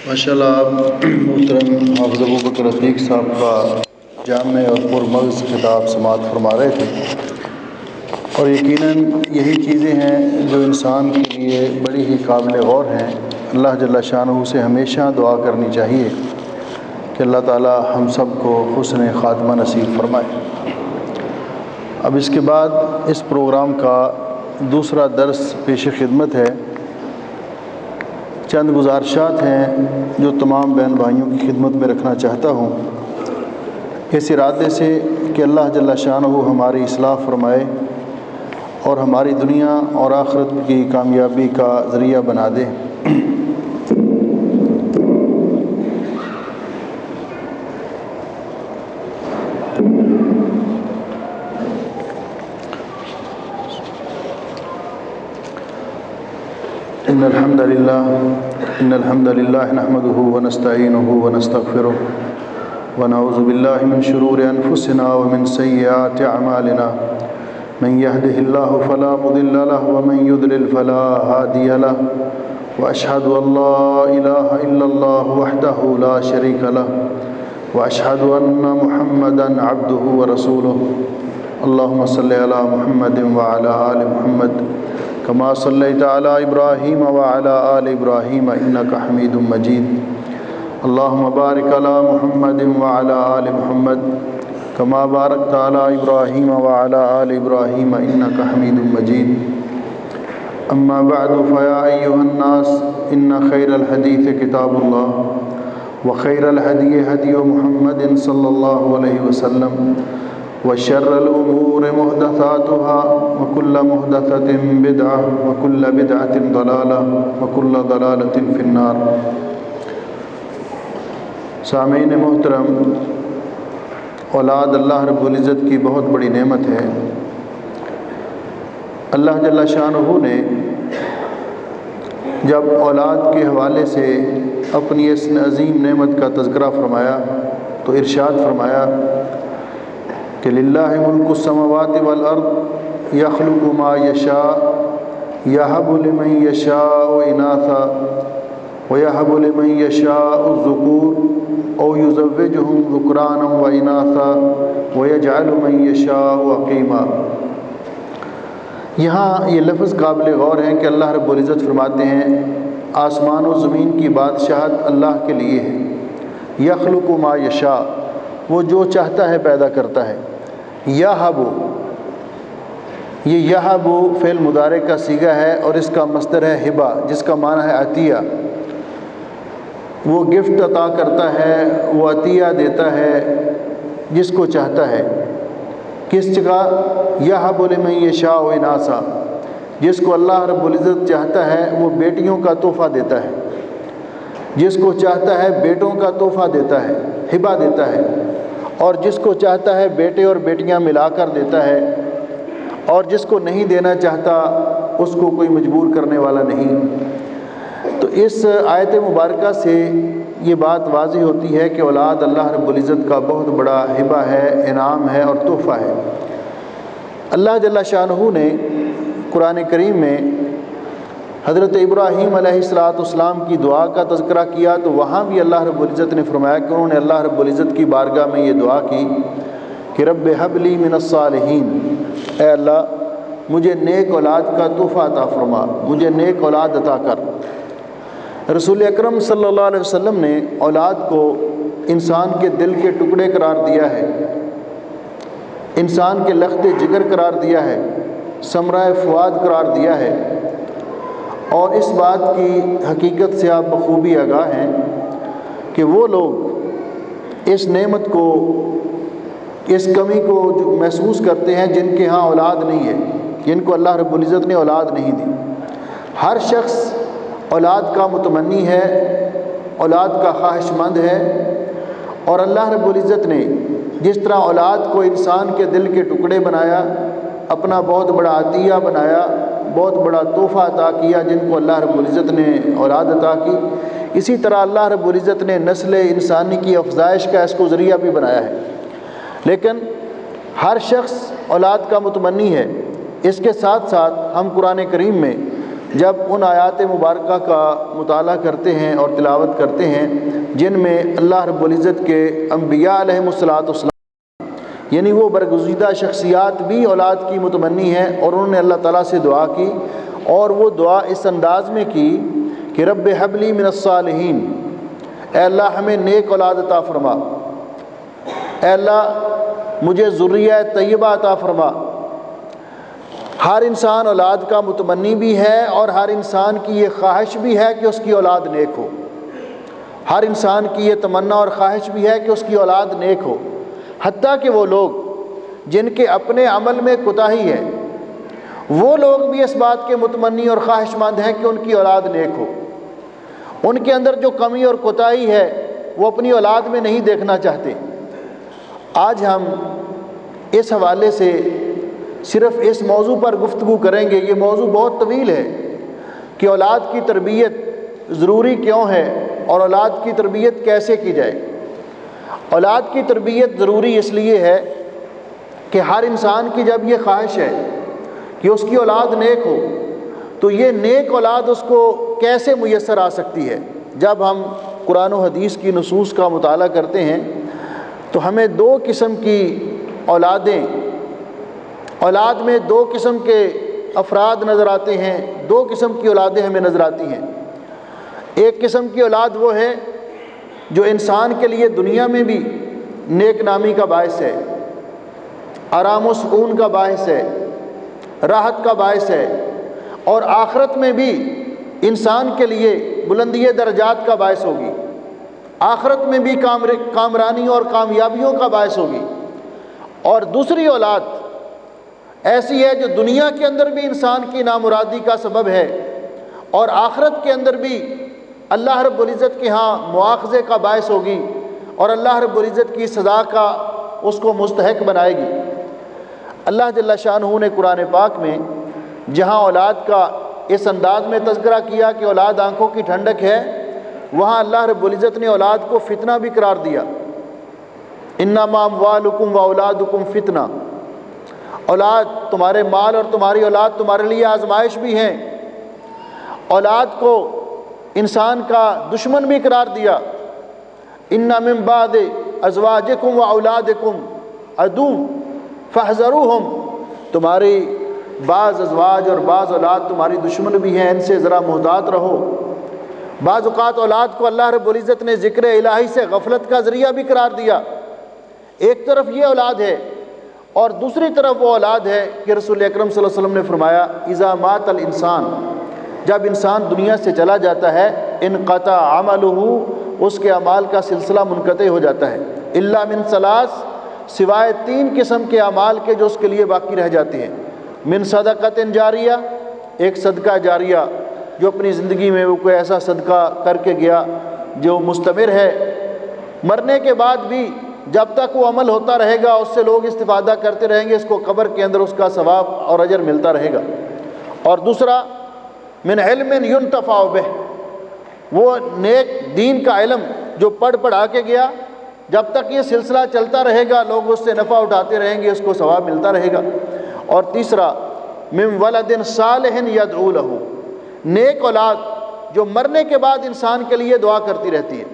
ماشاءاللہ آپ محترم حافظ ابوبکر رفیق صاحب کا جامع اور پرمغز خطاب سماعت فرما رہے تھے، اور یقیناً یہی چیزیں ہیں جو انسان کے لیے بڑی ہی قابل غور ہیں۔ اللہ جل شانہ سے ہمیشہ دعا کرنی چاہیے کہ اللہ تعالی ہم سب کو حسن خاتمہ نصیب فرمائے۔ اب اس کے بعد اس پروگرام کا دوسرا درس پیش خدمت ہے۔ چند گزارشات ہیں جو تمام بہن بھائیوں کی خدمت میں رکھنا چاہتا ہوں، اس ارادے سے کہ اللہ جل شانہ ہماری اصلاح فرمائے اور ہماری دنیا اور آخرت کی کامیابی کا ذریعہ بنا دے۔ ان الحمد لله نحمده ونستعينه ونستغفره ونعوذ بالله من شرور انفسنا ومن سيئات اعمالنا، من يهده الله فلا مضل له ومن يضلل فلا هادي له، واشهد ان لا اله الا الله وحده لا شريك له، واشهد ان محمدا عبده ورسوله۔ اللهم صل على محمد وعلى آل محمد كما صليت على إبراهيم وعلى آل إبراهيم إنك حميد مجيد۔ اللهم بارك على محمد وعلى آل محمد كما باركت على إبراهيم وعلى آل إبراهيم إنك حميد مجيد۔ أما بعد فيا أيها الناس إن خير الحديث كتاب الله، وخير الهدي هدي محمد صلى الله عليه وسلم، وشر الأمور محدثاتها، وكل محدثة بدعة، وكل بدعة ضلالة، وكل ضلالة في النار۔ سامعین محترم، اولاد اللہ رب العزت کی بہت بڑی نعمت ہے۔ اللہ جل شانہ نے جب اولاد کے حوالے سے اپنی اس عظیم نعمت کا تذکرہ فرمایا تو ارشاد فرمایا کہ للہ ملک السماوات والارض یخلق ما یشاء یہب لمن یشاء اناثا ویہب لمن یشاء الذکور او یزوجہم ذکرانا واناثا ویجعل من یشاء عقیما۔ یہاں یہ لفظ قابل غور ہے کہ اللہ رب العزت فرماتے ہیں آسمان و زمین کی بادشاہت اللہ کے لیے ہے۔ یخلق ما یشاء، وہ جو چاہتا ہے پیدا کرتا ہے۔ یہب، یہ یہب فعل مضارع کا صیغہ ہے اور اس کا مصدر ہے ہبہ، جس کا معنی ہے عطیہ۔ وہ گفٹ عطا کرتا ہے، وہ عطیہ دیتا ہے جس کو چاہتا ہے۔ کس جگہ؟ یہب لمن یشاء اناثا، جس کو اللہ رب العزت چاہتا ہے وہ بیٹیوں کا تحفہ دیتا ہے، جس کو چاہتا ہے بیٹوں کا تحفہ دیتا ہے، ہبہ دیتا ہے، اور جس کو چاہتا ہے بیٹے اور بیٹیاں ملا کر دیتا ہے، اور جس کو نہیں دینا چاہتا اس کو کوئی مجبور کرنے والا نہیں۔ تو اس آیت مبارکہ سے یہ بات واضح ہوتی ہے کہ اولاد اللہ رب العزت کا بہت بڑا ہبہ ہے، انعام ہے اور تحفہ ہے۔ اللہ جل شانہ نے قرآن کریم میں حضرت ابراہیم علیہ السلام کی دعا کا تذکرہ کیا تو وہاں بھی اللہ رب العزت نے فرمایا کہ انہوں نے اللہ رب العزت کی بارگاہ میں یہ دعا کی کہ رب حب لی من الصالحین، اے اللہ مجھے نیک اولاد کا تحفہ عطا فرما، مجھے نیک اولاد عطا کر۔ رسول اکرم صلی اللہ علیہ وسلم نے اولاد کو انسان کے دل کے ٹکڑے قرار دیا ہے، انسان کے لخت جگر قرار دیا ہے، ثمرہ فؤاد قرار دیا ہے، اور اس بات کی حقیقت سے آپ بخوبی آگاہ ہیں کہ وہ لوگ اس نعمت کو، اس کمی کو جو محسوس کرتے ہیں جن کے ہاں اولاد نہیں ہے، جن کو اللہ رب العزت نے اولاد نہیں دی۔ ہر شخص اولاد کا متمنی ہے، اولاد کا خواہش مند ہے، اور اللہ رب العزت نے جس طرح اولاد کو انسان کے دل کے ٹکڑے بنایا، اپنا بہت بڑا عطیہ بنایا، بہت بڑا تحفہ عطا کیا جن کو اللہ رب العزت نے اولاد عطا کی، اسی طرح اللہ رب العزت نے نسل انسانی کی افزائش کا اس کو ذریعہ بھی بنایا ہے۔ لیکن ہر شخص اولاد کا متمنی ہے۔ اس کے ساتھ ساتھ ہم قرآن کریم میں جب ان آیات مبارکہ کا مطالعہ کرتے ہیں اور تلاوت کرتے ہیں جن میں اللہ رب العزت کے انبیاء علیہم الصلوۃ، یعنی وہ برگزیدہ شخصیات بھی اولاد کی متمنی ہیں اور انہوں نے اللہ تعالیٰ سے دعا کی، اور وہ دعا اس انداز میں کی کہ رب ہب لی من الصالحین، اے اللہ ہمیں نیک اولاد عطا فرما، اے اللہ مجھے ذریہ طیبہ عطا فرما۔ ہر انسان اولاد کا متمنی بھی ہے اور ہر انسان کی یہ خواہش بھی ہے کہ اس کی اولاد نیک ہو، ہر انسان کی یہ تمنا اور خواہش بھی ہے کہ اس کی اولاد نیک ہو، حتیٰ کہ وہ لوگ جن کے اپنے عمل میں کوتاہی ہے وہ لوگ بھی اس بات کے متمنی اور خواہش مند ہیں کہ ان کی اولاد نیک ہو۔ ان کے اندر جو کمی اور کوتاہی ہے وہ اپنی اولاد میں نہیں دیکھنا چاہتے۔ آج ہم اس حوالے سے صرف اس موضوع پر گفتگو کریں گے۔ یہ موضوع بہت طویل ہے کہ اولاد کی تربیت ضروری کیوں ہے اور اولاد کی تربیت کیسے کی جائے۔ اولاد کی تربیت ضروری اس لیے ہے کہ ہر انسان کی جب یہ خواہش ہے کہ اس کی اولاد نیک ہو تو یہ نیک اولاد اس کو کیسے میسر آ سکتی ہے۔ جب ہم قرآن و حدیث کی نصوص کا مطالعہ کرتے ہیں تو ہمیں دو قسم کی اولاد میں دو قسم کے افراد نظر آتے ہیں، دو قسم کی اولادیں ہمیں نظر آتی ہیں۔ ایک قسم کی اولاد وہ ہے جو انسان کے لیے دنیا میں بھی نیک نامی کا باعث ہے، آرام و سکون کا باعث ہے، راحت کا باعث ہے، اور آخرت میں بھی انسان کے لیے بلندی درجات کا باعث ہوگی، آخرت میں بھی کامرانی اور کامیابیوں کا باعث ہوگی۔ اور دوسری اولاد ایسی ہے جو دنیا کے اندر بھی انسان کی نامرادی کا سبب ہے اور آخرت کے اندر بھی اللہ رب العزت کے ہاں مواخذے کا باعث ہوگی اور اللہ رب العزت کی سزا کا اس کو مستحق بنائے گی۔ اللہ جل شانہ نے قرآن پاک میں جہاں اولاد کا اس انداز میں تذکرہ کیا کہ اولاد آنکھوں کی ٹھنڈک ہے، وہاں اللہ رب العزت نے اولاد کو فتنہ بھی قرار دیا۔ انما اموالکم واولادکم فتنہ، اولاد تمہارے مال اور تمہاری اولاد تمہارے لیے آزمائش بھی ہیں۔ اولاد کو انسان کا دشمن بھی قرار دیا۔ ان من بعد ازواجکم واولادکم عدو فاحذروہم، تمہاری بعض ازواج اور بعض اولاد تمہاری دشمن بھی ہیں، ان سے ذرا محتاط رہو۔ بعض اوقات اولاد کو اللہ رب العزت نے ذکر الہی سے غفلت کا ذریعہ بھی قرار دیا۔ ایک طرف یہ اولاد ہے اور دوسری طرف وہ اولاد ہے کہ رسول اکرم صلی اللہ علیہ وسلم نے فرمایا اذا مات الانسان، جب انسان دنیا سے چلا جاتا ہے انقطع عملہ، اس کے اعمال کا سلسلہ منقطع ہو جاتا ہے، الا من ثلاث، سوائے تین قسم کے اعمال کے جو اس کے لیے باقی رہ جاتے ہیں۔ من صدقۃ جاریہ، ایک صدقہ جاریہ جو اپنی زندگی میں وہ کوئی ایسا صدقہ کر کے گیا جو مستمر ہے، مرنے کے بعد بھی جب تک وہ عمل ہوتا رہے گا اس سے لوگ استفادہ کرتے رہیں گے، اس کو قبر کے اندر اس کا ثواب اور اجر ملتا رہے گا۔ اور دوسرا من علم ينتفع بہ، وہ نیک دین کا علم جو پڑھا کے گیا، جب تک یہ سلسلہ چلتا رہے گا لوگ اس سے نفع اٹھاتے رہیں گے، اس کو ثواب ملتا رہے گا۔ اور تیسرا من ولد صالح يدعو له، نیک اولاد جو مرنے کے بعد انسان کے لیے دعا کرتی رہتی ہے۔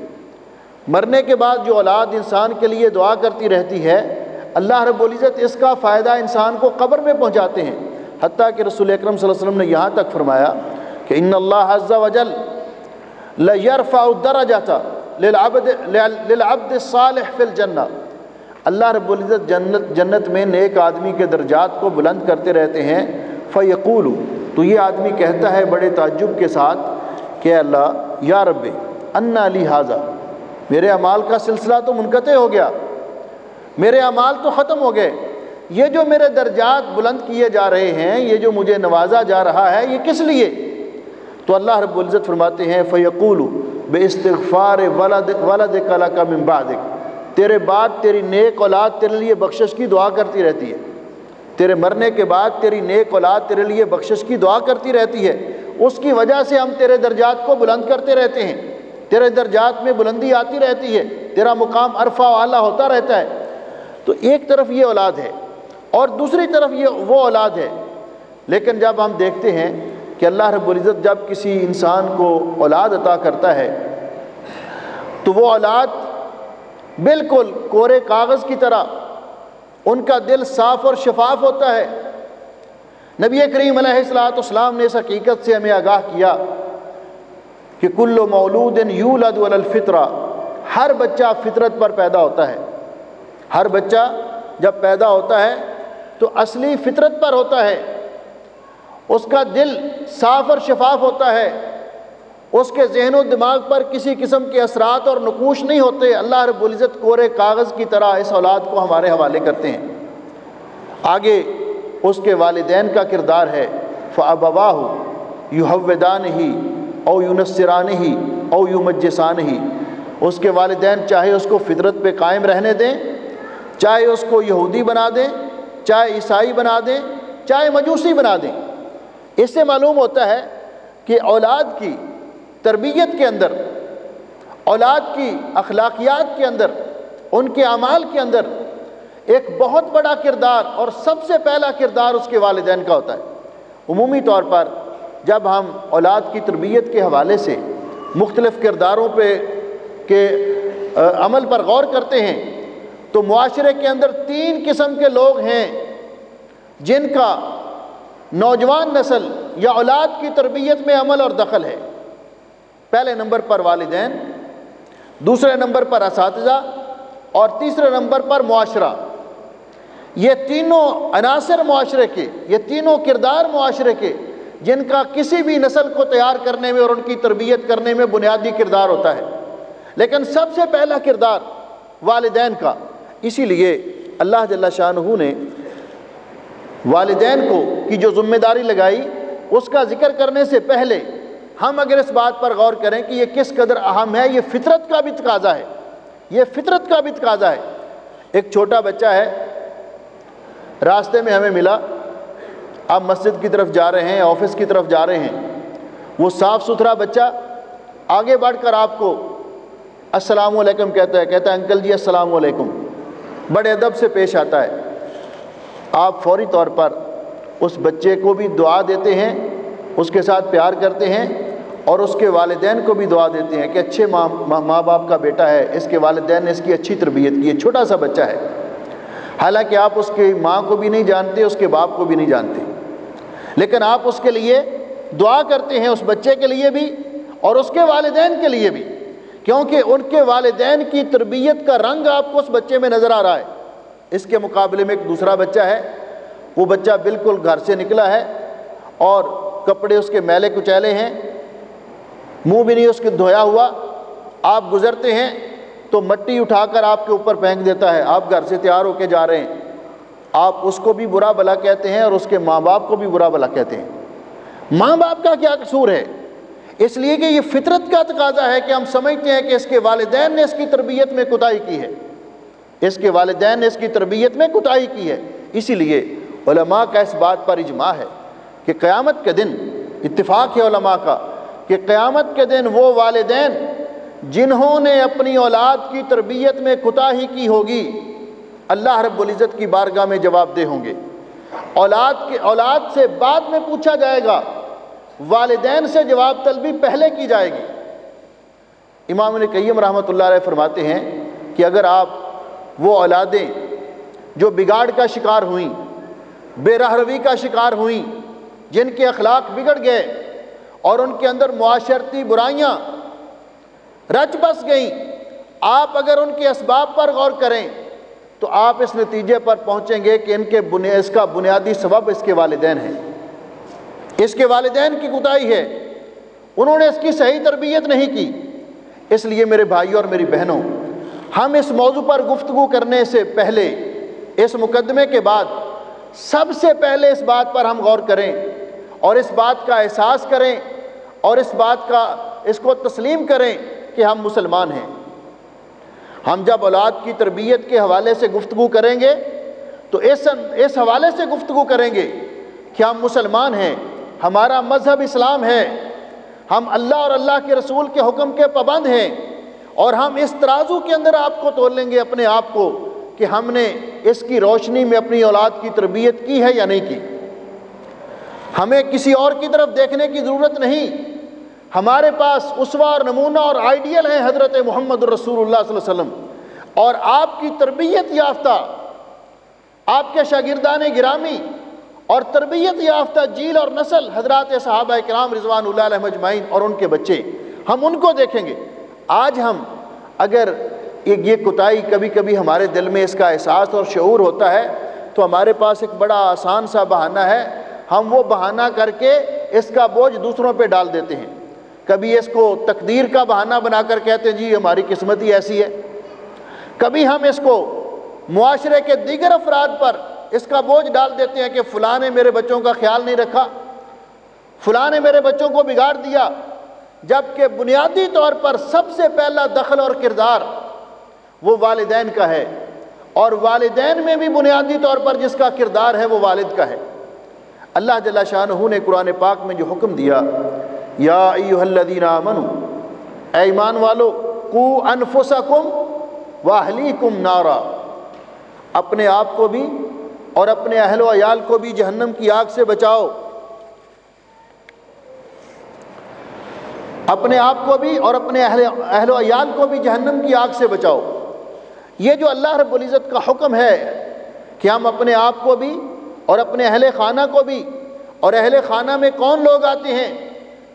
مرنے کے بعد جو اولاد انسان کے لیے دعا کرتی رہتی ہے، اللہ رب العزت اس کا فائدہ انسان کو قبر میں پہنچاتے ہیں، حتیٰ کہ رسول اکرم صلی اللہ علیہ وسلم نے یہاں تک فرمایا کہ ان اللہ عز وجل ليرفع الدرجة للعبد الصالح فی الجنہ، اللہ رب العزت جنت میں نیک آدمی کے درجات کو بلند کرتے رہتے ہیں۔ فیقول، تو یہ آدمی کہتا ہے بڑے تعجب کے ساتھ کہ اللہ یا رب انا لی ھذا، میرے اعمال کا سلسلہ تو منقطع ہو گیا، میرے اعمال تو ختم ہو گئے، یہ جو میرے درجات بلند کیے جا رہے ہیں، یہ جو مجھے نوازا جا رہا ہے، یہ کس لیے؟ تو اللہ رب العزت فرماتے ہیں فیقول باستغفار ولدک لک من بعدک، تیرے بعد تیری نیک اولاد تیرے لیے بخشش کی دعا کرتی رہتی ہے، تیرے مرنے کے بعد تیری نیک اولاد تیرے لیے بخشش کی دعا کرتی رہتی ہے، اس کی وجہ سے ہم تیرے درجات کو بلند کرتے رہتے ہیں، تیرے درجات میں بلندی آتی رہتی ہے، تیرا مقام عرفہ و اعلیٰ ہوتا رہتا ہے۔ تو ایک طرف یہ اولاد ہے اور دوسری طرف یہ وہ اولاد ہے، لیکن جب ہم دیکھتے ہیں کہ اللہ رب العزت جب کسی انسان کو اولاد عطا کرتا ہے تو وہ اولاد بالکل کورے کاغذ کی طرح ان کا دل صاف اور شفاف ہوتا ہے۔ نبی کریم علیہ الصلوۃ والسلام نے اس حقیقت سے ہمیں آگاہ کیا کہ کل مولود یولد علی الفطرہ، ہر بچہ فطرت پر پیدا ہوتا ہے۔ ہر بچہ جب پیدا ہوتا ہے تو اصلی فطرت پر ہوتا ہے، اس کا دل صاف اور شفاف ہوتا ہے، اس کے ذہن و دماغ پر کسی قسم کے اثرات اور نقوش نہیں ہوتے۔ اللہ رب العزت کورے کاغذ کی طرح اس اولاد کو ہمارے حوالے کرتے ہیں۔ آگے اس کے والدین کا کردار ہے، فَأَبَوَاهُ يُحَوِّدَانِهِ او يُنَصِّرَانِهِ او يُمَجِّسَانِهِ، اس کے والدین چاہے اس کو فطرت پہ قائم رہنے دیں، چاہے اس کو یہودی بنا دیں، چاہے عیسائی بنا دیں، چاہے مجوسی بنا دیں۔ اس سے معلوم ہوتا ہے کہ اولاد کی تربیت کے اندر، اولاد کی اخلاقیات کے اندر، ان کے اعمال کے اندر ایک بہت بڑا کردار اور سب سے پہلا کردار اس کے والدین کا ہوتا ہے۔ عمومی طور پر جب ہم اولاد کی تربیت کے حوالے سے مختلف کرداروں پہ کے عمل پر غور کرتے ہیں تو معاشرے کے اندر 3 قسم کے لوگ ہیں جن کا نوجوان نسل یا اولاد کی تربیت میں عمل اور دخل ہے۔ پہلے نمبر پر والدین، دوسرے نمبر پر اساتذہ، اور تیسرے نمبر پر معاشرہ۔ یہ تینوں عناصر معاشرے کے، یہ تینوں کردار معاشرے کے جن کا کسی بھی نسل کو تیار کرنے میں اور ان کی تربیت کرنے میں بنیادی کردار ہوتا ہے، لیکن سب سے پہلا کردار والدین کا۔ اسی لیے اللہ جل شانہ نے والدین کو کی جو ذمہ داری لگائی اس کا ذکر کرنے سے پہلے ہم اگر اس بات پر غور کریں کہ یہ کس قدر اہم ہے، یہ فطرت کا بھی تقاضا ہے، یہ فطرت کا بھی تقاضا ہے۔ ایک چھوٹا بچہ ہے، راستے میں ہمیں ملا، آپ مسجد کی طرف جا رہے ہیں، آفس کی طرف جا رہے ہیں، وہ صاف ستھرا بچہ آگے بڑھ کر آپ کو السلام علیکم کہتا ہے انکل جی السلام علیکم، بڑے ادب سے پیش آتا ہے۔ آپ فوری طور پر اس بچے کو بھی دعا دیتے ہیں، اس کے ساتھ پیار کرتے ہیں، اور اس کے والدین کو بھی دعا دیتے ہیں کہ اچھے ماں باپ کا بیٹا ہے، اس کے والدین نے اس کی اچھی تربیت کی ہے۔ چھوٹا سا بچہ ہے، حالانکہ آپ اس کی ماں کو بھی نہیں جانتے، اس کے باپ کو بھی نہیں جانتے، لیکن آپ اس کے لیے دعا کرتے ہیں، اس بچے کے لیے بھی اور اس کے والدین کے لیے بھی، کیونکہ ان کے والدین کی تربیت کا رنگ آپ کو اس بچے میں نظر آ رہا ہے۔ اس کے مقابلے میں ایک دوسرا بچہ ہے، وہ بچہ بالکل گھر سے نکلا ہے اور کپڑے اس کے میلے کچیلے ہیں، منہ بھی نہیں اس کے دھویا ہوا، آپ گزرتے ہیں تو مٹی اٹھا کر آپ کے اوپر پھینک دیتا ہے۔ آپ گھر سے تیار ہو کے جا رہے ہیں، آپ اس کو بھی برا بھلا کہتے ہیں اور اس کے ماں باپ کو بھی برا بھلا کہتے ہیں۔ ماں باپ کا کیا قصور ہے؟ اس لیے کہ یہ فطرت کا تقاضا ہے کہ ہم سمجھتے ہیں کہ اس کے والدین نے اس کی تربیت میں کوتاہی کی ہے، اس کے والدین نے اس کی تربیت میں کوتاہی کی ہے۔ اسی لیے علماء کا اس بات پر اجماع ہے کہ قیامت کے دن، اتفاق ہے علماء کا کہ قیامت کے دن وہ والدین جنہوں نے اپنی اولاد کی تربیت میں کوتاہی کی ہوگی اللہ رب العزت کی بارگاہ میں جواب دہ ہوں گے۔ اولاد سے بعد میں پوچھا جائے گا، والدین سے جواب طلبی پہلے کی جائے گی۔ امام ابن قیم رحمۃ اللہ علیہ فرماتے ہیں کہ اگر آپ وہ اولادیں جو بگاڑ کا شکار ہوئیں، بے رہروی کا شکار ہوئیں، جن کے اخلاق بگڑ گئے اور ان کے اندر معاشرتی برائیاں رچ بس گئیں، آپ اگر ان کے اسباب پر غور کریں تو آپ اس نتیجے پر پہنچیں گے کہ اس کا بنیادی سبب اس کے والدین ہیں، اس کے والدین کی کوتاہی ہے، انہوں نے اس کی صحیح تربیت نہیں کی۔ اس لیے میرے بھائیوں اور میری بہنوں، ہم اس موضوع پر گفتگو کرنے سے پہلے، اس مقدمے کے بعد سب سے پہلے اس بات پر ہم غور کریں اور اس بات کا احساس کریں اور اس کو تسلیم کریں کہ ہم مسلمان ہیں۔ ہم جب اولاد کی تربیت کے حوالے سے گفتگو کریں گے تو اس حوالے سے گفتگو کریں گے کہ ہم مسلمان ہیں، ہمارا مذہب اسلام ہے، ہم اللہ اور اللہ کے رسول کے حکم کے پابند ہیں، اور ہم اس ترازو کے اندر آپ کو تول لیں گے اپنے آپ کو کہ ہم نے اس کی روشنی میں اپنی اولاد کی تربیت کی ہے یا نہیں کی۔ ہمیں کسی اور کی طرف دیکھنے کی ضرورت نہیں، ہمارے پاس اسوہ اور نمونہ اور آئیڈیل ہیں حضرت محمد الرسول اللہ صلی اللہ علیہ وسلم، اور آپ کی تربیت یافتہ، آپ کے شاگردان گرامی اور تربیت یافتہ جیل اور نسل حضرات صحابہ کرام رضوان اللہ علیہم اجمعین اور ان کے بچے، ہم ان کو دیکھیں گے۔ آج ہم اگر یہ کوتاہی کبھی کبھی ہمارے دل میں اس کا احساس اور شعور ہوتا ہے تو ہمارے پاس ایک بڑا آسان سا بہانہ ہے، ہم وہ بہانہ کر کے اس کا بوجھ دوسروں پہ ڈال دیتے ہیں۔ کبھی اس کو تقدیر کا بہانہ بنا کر کہتے ہیں جی ہماری قسمت ہی ایسی ہے، کبھی ہم اس کو معاشرے کے دیگر افراد پر اس کا بوجھ ڈال دیتے ہیں کہ فلاں نے میرے بچوں کا خیال نہیں رکھا، فلاں نے میرے بچوں کو بگاڑ دیا، جبکہ بنیادی طور پر سب سے پہلا دخل اور کردار وہ والدین کا ہے، اور والدین میں بھی بنیادی طور پر جس کا کردار ہے وہ والد کا ہے۔ اللہ جل شانہ نے قرآن پاک میں جو حکم دیا، یا ایھا الذین آمنوا، اے ایمان والو، قوا انفسکم واہلیکم نارا، اپنے آپ کو بھی اور اپنے اہل و عیال کو بھی جہنم کی آگ سے بچاؤ، اپنے آپ کو بھی اور اپنے اہل و عیال کو بھی جہنم کی آگ سے بچاؤ۔ یہ جو اللہ رب العزت کا حکم ہے کہ ہم اپنے آپ کو بھی اور اپنے اہل خانہ کو بھی، اور اہل خانہ میں کون لوگ آتے ہیں؟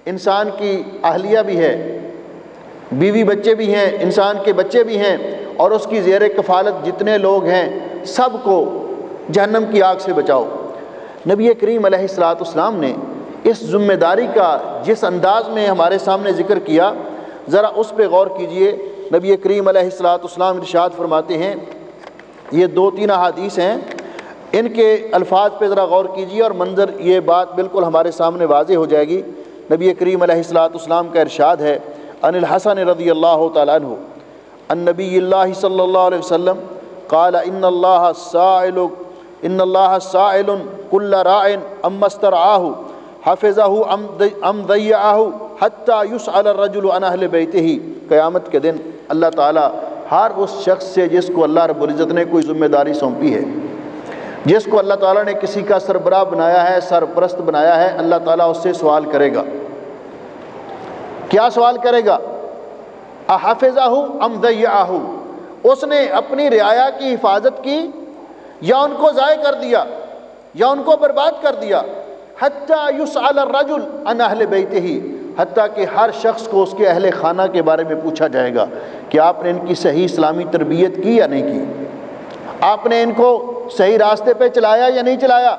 انسان کی اہلیہ بھی ہے، بیوی بچے بھی ہیں، انسان کے بچے بھی ہیں، اور اس کی زیر کفالت جتنے لوگ ہیں سب کو جہنم کی آگ سے بچاؤ۔ نبی کریم علیہ الصلوۃ والسلام نے اس ذمہ داری کا جس انداز میں ہمارے سامنے ذکر کیا، ذرا اس پہ غور کیجئے۔ نبی کریم علیہ الصلوۃ والسلام ارشاد فرماتے ہیں، یہ 2-3 احادیث ہیں، ان کے الفاظ پہ ذرا غور کیجئے اور منظر یہ بات بالکل ہمارے سامنے واضح ہو جائے گی۔ نبی کریم علیہ الصلوۃ والسلام کا ارشاد ہے، ان الحسن رضی اللہ تعالیٰ عنہ عن نبی اللہ صلی اللہ علیہ وسلم قال ان اللہ سائل کل راع اما استرعاہ حفظہ ام ضیعہ حتی یسأل الرجل عن اہل بیتہ۔ قیامت کے دن اللہ تعالیٰ ہر اس شخص سے جس کو اللہ رب العزت نے کوئی ذمہ داری سونپی ہے، جس کو اللہ تعالیٰ نے کسی کا سربراہ بنایا ہے، سرپرست بنایا ہے، اللہ تعالیٰ اس سے سوال کرے گا۔ کیا سوال کرے گا؟ احفظہ ام ضیعہ، اس نے اپنی رعایا کی حفاظت کی یا ان کو ضائع کر دیا یا ان کو برباد کر دیا۔ حتی یسأل الرجل عن اہل بیتہ، حتیٰ کہ ہر شخص کو اس کے اہل خانہ کے بارے میں پوچھا جائے گا کہ آپ نے ان کی صحیح اسلامی تربیت کی یا نہیں کی، آپ نے ان کو صحیح راستے پہ چلایا یا نہیں چلایا۔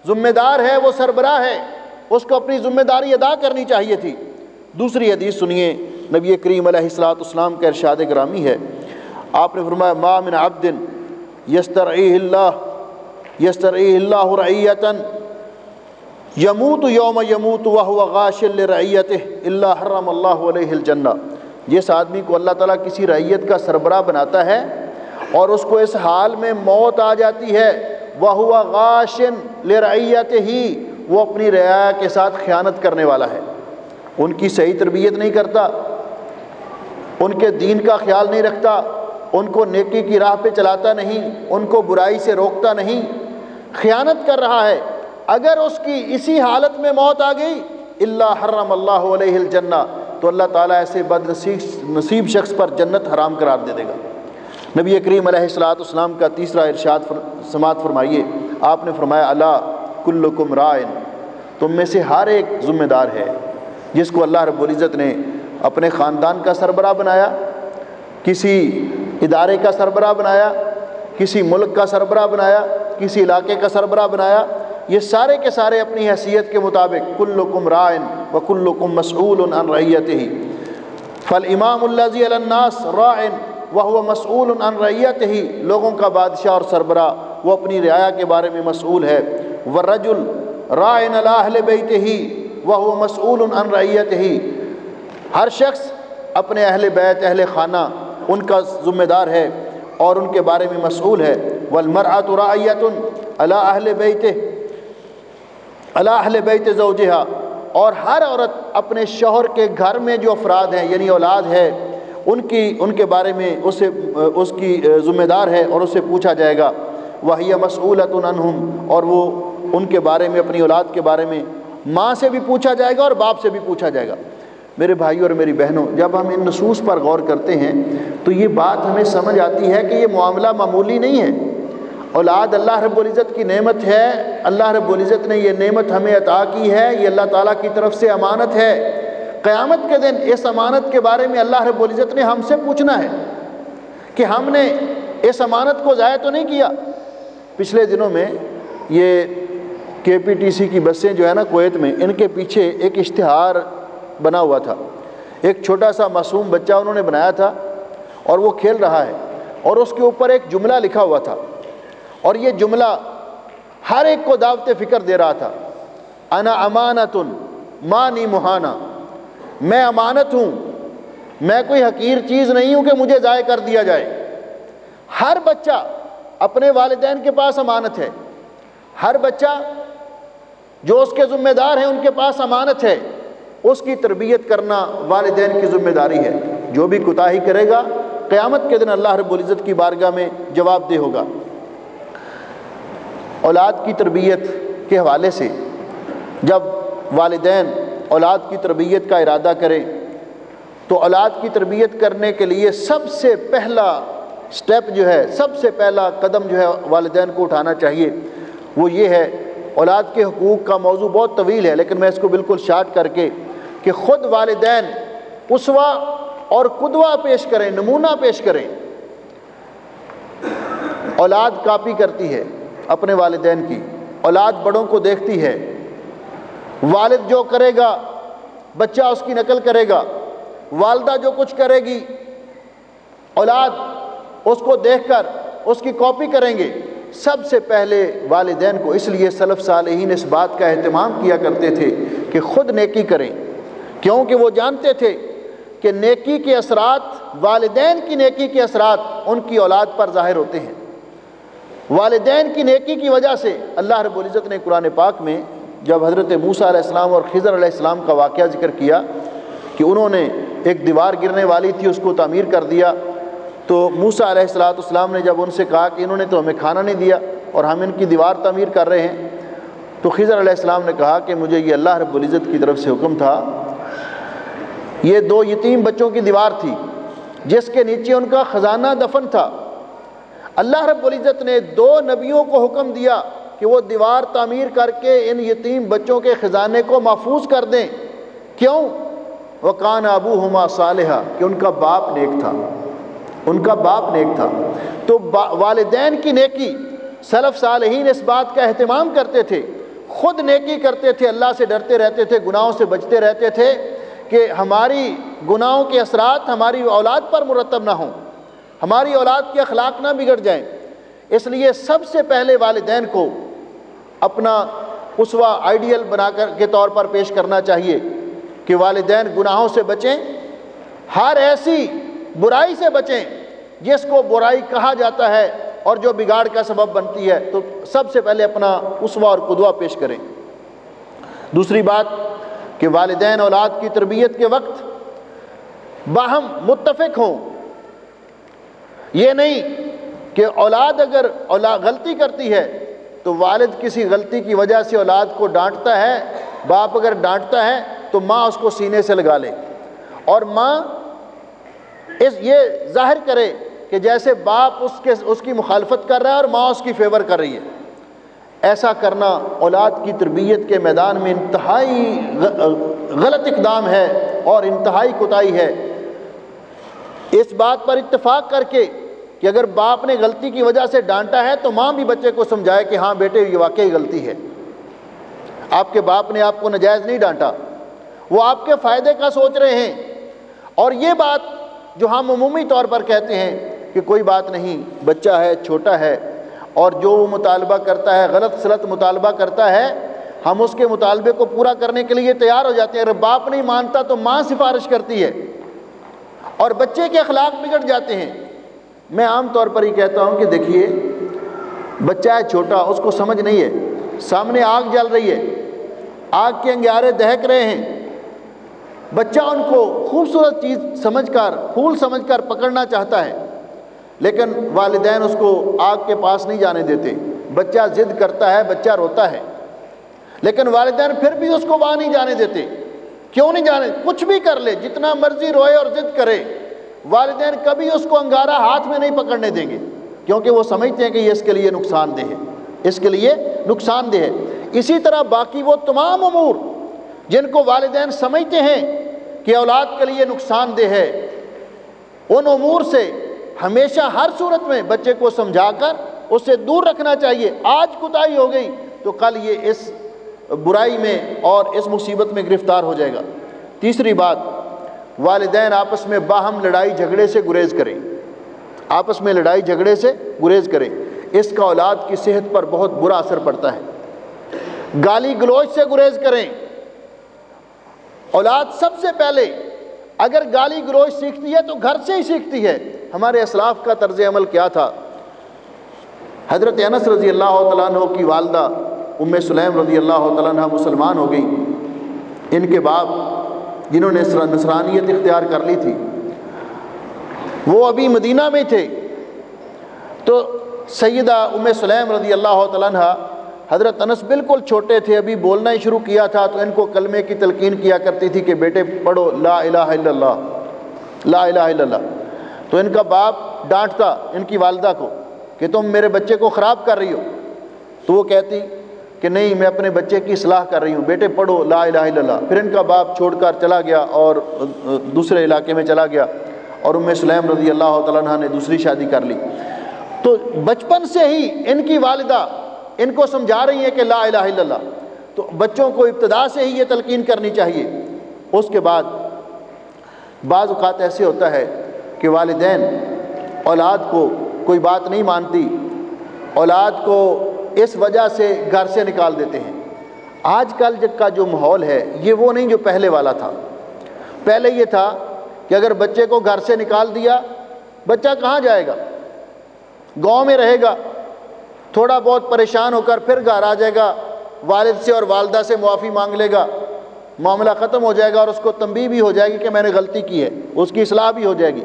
ذمہ دار ہے، وہ سربراہ ہے، اس کو اپنی ذمہ داری ادا کرنی چاہیے تھی۔ دوسری حدیث سنیے، نبی کریم علیہ الصلوۃ والسلام کا ارشاد گرامی ہے، آپ نے فرمایا ما من عبد یسترعیہ اللہ رعیۃ یموت یوم یموت وہو غاش لرعیتہ الا حرم اللہ علیہ الجنہ۔ جس آدمی کو اللہ تعالیٰ کسی رعیت کا سربراہ بناتا ہے اور اس کو اس حال میں موت آ جاتی ہے، وہو غاش لرعیتہ، وہ اپنی رعایا کے ساتھ خیانت کرنے والا ہے، ان کی صحیح تربیت نہیں کرتا، ان کے دین کا خیال نہیں رکھتا، ان کو نیکی کی راہ پہ چلاتا نہیں، ان کو برائی سے روکتا نہیں، خیانت کر رہا ہے، اگر اس کی اسی حالت میں موت آ گئی الا حرم اللہ علیہ الجنہ، تو اللہ تعالیٰ ایسے بد نصیب شخص پر جنت حرام قرار دے دے گا۔ نبی کریم علیہ الصلوۃ والسلام کا تیسرا ارشاد سماعت فرمائیے، آپ نے فرمایا الا کلکم راع، تم میں سے ہر ایک ذمہ دار ہے۔ جس کو اللہ رب العزت نے اپنے خاندان کا سربراہ بنایا، کسی ادارے کا سربراہ بنایا، کسی ملک کا سربراہ بنایا، کسی علاقے کا سربراہ بنایا، یہ سارے کے سارے اپنی حیثیت کے مطابق کلکم راع وکلکم مسئول عن رعیتہ، فالامام الذی علی الناس راع وہو مسئول عن رعیتہ، لوگوں کا بادشاہ اور سربراہ وہ اپنی رعایا کے بارے میں مسئول ہے، والرجل راع علی اہل بیتہ وہو مسئول عن رعیتہ، ہر شخص اپنے اہل بیت اہل خانہ ان کا ذمہ دار ہے اور ان کے بارے میں مسئول ہے۔ والمرأة راعیۃ علی اہل بیت زوجہا، اور ہر عورت اپنے شوہر کے گھر میں جو افراد ہیں یعنی اولاد ہے ان کے بارے میں اس کی ذمہ دار ہے اور اس سے پوچھا جائے گا۔ وہی مسئولۃ عنہم، اور وہ ان کے بارے میں، اپنی اولاد کے بارے میں ماں سے بھی پوچھا جائے گا اور باپ سے بھی پوچھا جائے گا۔ میرے بھائیوں اور میری بہنوں، جب ہم ان نصوص پر غور کرتے ہیں تو یہ بات ہمیں سمجھ آتی ہے کہ یہ معاملہ معمولی نہیں ہے۔ اولاد اللہ رب العزت کی نعمت ہے، اللہ رب العزت نے یہ نعمت ہمیں عطا کی ہے، یہ اللہ تعالیٰ کی طرف سے امانت ہے۔ قیامت کے دن اس امانت کے بارے میں اللہ رب العزت نے ہم سے پوچھنا ہے کہ ہم نے اس امانت کو ضائع تو نہیں کیا۔ پچھلے دنوں میں یہ KPTC کی بسیں جو ہے نا کویت میں، ان کے پیچھے ایک اشتہار بنا ہوا تھا، ایک چھوٹا سا معصوم بچہ انہوں نے بنایا تھا اور وہ کھیل رہا ہے، اور اس کے اوپر ایک جملہ لکھا ہوا تھا، اور یہ جملہ ہر ایک کو دعوت فکر دے رہا تھا، انا امانۃ مانی مہانا، میں امانت ہوں، میں کوئی حقیر چیز نہیں ہوں کہ مجھے ضائع کر دیا جائے۔ ہر بچہ اپنے والدین کے پاس امانت ہے، ہر بچہ جو اس کے ذمہ دار ہیں ان کے پاس امانت ہے، اس کی تربیت کرنا والدین کی ذمہ داری ہے۔ جو بھی کوتاہی کرے گا قیامت کے دن اللہ رب العزت کی بارگاہ میں جواب دہ ہوگا۔ اولاد کی تربیت کے حوالے سے جب والدین اولاد کی تربیت کا ارادہ کریں تو اولاد کی تربیت کرنے کے لیے سب سے پہلا سٹیپ جو ہے، سب سے پہلا قدم جو ہے والدین کو اٹھانا چاہیے، وہ یہ ہے، اولاد کے حقوق کا موضوع بہت طویل ہے لیکن میں اس کو بالکل شارٹ کر کے کہ خود والدین اسوہ اور قدوہ پیش کریں، نمونہ پیش کریں۔ اولاد کاپی کرتی ہے اپنے والدین کی، اولاد بڑوں کو دیکھتی ہے، والد جو کرے گا بچہ اس کی نقل کرے گا، والدہ جو کچھ کرے گی اولاد اس کو دیکھ کر اس کی کاپی کریں گے۔ سب سے پہلے والدین کو، اس لیے سلف صالحین اس بات کا اہتمام کیا کرتے تھے کہ خود نیکی کریں، کیونکہ وہ جانتے تھے کہ نیکی کے اثرات، والدین کی نیکی کے اثرات ان کی اولاد پر ظاہر ہوتے ہیں۔ والدین کی نیکی کی وجہ سے اللہ رب العزت نے قرآن پاک میں جب حضرت موسیٰ علیہ السلام اور خضر علیہ السلام کا واقعہ ذکر کیا کہ انہوں نے ایک دیوار گرنے والی تھی اس کو تعمیر کر دیا، تو موسیٰ علیہ السلام نے جب ان سے کہا کہ انہوں نے تو ہمیں کھانا نہیں دیا اور ہم ان کی دیوار تعمیر کر رہے ہیں، تو خضر علیہ السلام نے کہا کہ مجھے یہ اللہ رب العزت کی طرف سے حکم تھا، یہ 2 یتیم بچوں کی دیوار تھی جس کے نیچے ان کا خزانہ دفن تھا۔ اللہ رب العزت نے 2 نبیوں کو حکم دیا کہ وہ دیوار تعمیر کر کے ان یتیم بچوں کے خزانے کو محفوظ کر دیں۔ کیوں؟ وَقَانَ أَبُوهُمَا صَالِحًا، کہ ان کا باپ نیک تھا، ان کا باپ نیک تھا۔ تو والدین کی نیکی، سلف صالحین اس بات کا اہتمام کرتے تھے، خود نیکی کرتے تھے، اللہ سے ڈرتے رہتے تھے، گناہوں سے بچتے رہتے تھے کہ ہماری گناہوں کے اثرات ہماری اولاد پر مرتب نہ ہوں، ہماری اولاد کے اخلاق نہ بگڑ جائیں۔ اس لیے سب سے پہلے والدین کو اپنا اسوہ آئیڈیل بنا کر کے طور پر پیش کرنا چاہیے کہ والدین گناہوں سے بچیں، ہر ایسی برائی سے بچیں جس کو برائی کہا جاتا ہے اور جو بگاڑ کا سبب بنتی ہے، تو سب سے پہلے اپنا اسوہ اور قدوہ پیش کریں۔ دوسری بات کہ والدین اولاد کی تربیت کے وقت باہم متفق ہوں، یہ نہیں کہ اولاد اگر غلطی کرتی ہے تو والد کسی غلطی کی وجہ سے اولاد کو ڈانٹتا ہے، باپ اگر ڈانٹتا ہے تو ماں اس کو سینے سے لگا لے اور ماں یہ ظاہر کرے کہ جیسے باپ اس کی مخالفت کر رہا ہے اور ماں اس کی فیور کر رہی ہے۔ ایسا کرنا اولاد کی تربیت کے میدان میں انتہائی غلط اقدام ہے اور انتہائی کوتاہی ہے۔ اس بات پر اتفاق کر کے کہ اگر باپ نے غلطی کی وجہ سے ڈانٹا ہے تو ماں بھی بچے کو سمجھائے کہ ہاں بیٹے یہ واقعی غلطی ہے، آپ کے باپ نے آپ کو ناجائز نہیں ڈانٹا، وہ آپ کے فائدے کا سوچ رہے ہیں۔ اور یہ بات جو ہم عمومی طور پر کہتے ہیں کہ کوئی بات نہیں، بچہ ہے، چھوٹا ہے، اور جو وہ مطالبہ کرتا ہے، غلط سلط مطالبہ کرتا ہے، ہم اس کے مطالبے کو پورا کرنے کے لیے تیار ہو جاتے ہیں۔ اگر باپ نہیں مانتا تو ماں سفارش کرتی ہے اور بچے کے اخلاق بگڑ جاتے ہیں۔ میں عام طور پر ہی کہتا ہوں کہ دیکھیے، بچہ ہے چھوٹا، اس کو سمجھ نہیں ہے، سامنے آگ جل رہی ہے، آگ کے انگارے دہک رہے ہیں، بچہ ان کو خوبصورت چیز سمجھ کر، پھول سمجھ کر پکڑنا چاہتا ہے، لیکن والدین اس کو آگ کے پاس نہیں جانے دیتے۔ بچہ ضد کرتا ہے، بچہ روتا ہے، لیکن والدین پھر بھی اس کو وہاں نہیں جانے دیتے. کیوں نہیں جانے؟ کچھ بھی کر لے، جتنا مرضی روئے اور ضد کرے، والدین کبھی اس کو انگارہ ہاتھ میں نہیں پکڑنے دیں گے، کیونکہ وہ سمجھتے ہیں کہ یہ اس کے لیے نقصان دہ ہے، اس کے لیے نقصان دہ ہے. اسی طرح باقی وہ تمام امور جن کو والدین سمجھتے ہیں کہ اولاد کے لیے نقصان دہ ہے، ان امور سے ہمیشہ ہر صورت میں بچے کو سمجھا کر اس سے دور رکھنا چاہیے. آج کوتاہی ہو گئی تو کل یہ اس برائی میں اور اس مصیبت میں گرفتار ہو جائے گا. تیسری بات، والدین آپس میں باہم لڑائی جھگڑے سے گریز کریں. آپس میں لڑائی جھگڑے سے گریز کریں، اس کا اولاد کی صحت پر بہت برا اثر پڑتا ہے. گالی گلوچ سے گریز کریں. اولاد سب سے پہلے اگر گالی گلوچ سیکھتی ہے تو گھر سے ہی سیکھتی ہے. ہمارے اسلاف کا طرز عمل کیا تھا؟ حضرت انس رضی اللہ تعالیٰ عنہ کی والدہ ام سلیم رضی اللہ تعالیٰ عنہ مسلمان ہو گئی. ان کے باپ جنہوں نے نصرانیت اختیار کر لی تھی وہ ابھی مدینہ میں تھے. تو سیدہ ام سلیم رضی اللہ تعالیٰ عنہ، حضرت انس بالکل چھوٹے تھے، ابھی بولنا ہی شروع کیا تھا، تو ان کو کلمے کی تلقین کیا کرتی تھی کہ بیٹے پڑھو لا الہ الا اللہ، لا الہ الا اللہ. تو ان کا باپ ڈانٹتا ان کی والدہ کو کہ تم میرے بچے کو خراب کر رہی ہو. تو وہ کہتی کہ نہیں، میں اپنے بچے کی اصلاح کر رہی ہوں، بیٹے پڑھو لا الہ الا اللہ. پھر ان کا باپ چھوڑ کر چلا گیا اور دوسرے علاقے میں چلا گیا، اور ام سلیم رضی اللہ تعالیٰ عنہ نے دوسری شادی کر لی. تو بچپن سے ہی ان کی والدہ ان کو سمجھا رہی ہیں کہ لا الہ الا اللہ. تو بچوں کو ابتدا سے ہی یہ تلقین کرنی چاہیے. اس کے بعد بعض اوقات ایسے ہوتا ہے کہ والدین اولاد کو کوئی بات نہیں مانتی، اولاد کو اس وجہ سے گھر سے نکال دیتے ہیں. آج کل کا جو ماحول ہے یہ وہ نہیں جو پہلے والا تھا. پہلے یہ تھا کہ اگر بچے کو گھر سے نکال دیا، بچہ کہاں جائے گا؟ گاؤں میں رہے گا، تھوڑا بہت پریشان ہو کر پھر گھر آ جائے گا، والد سے اور والدہ سے معافی مانگ لے گا، معاملہ ختم ہو جائے گا، اور اس کو تنبیہ بھی ہو جائے گی کہ میں نے غلطی کی ہے، اس کی اصلاح بھی ہو جائے گی.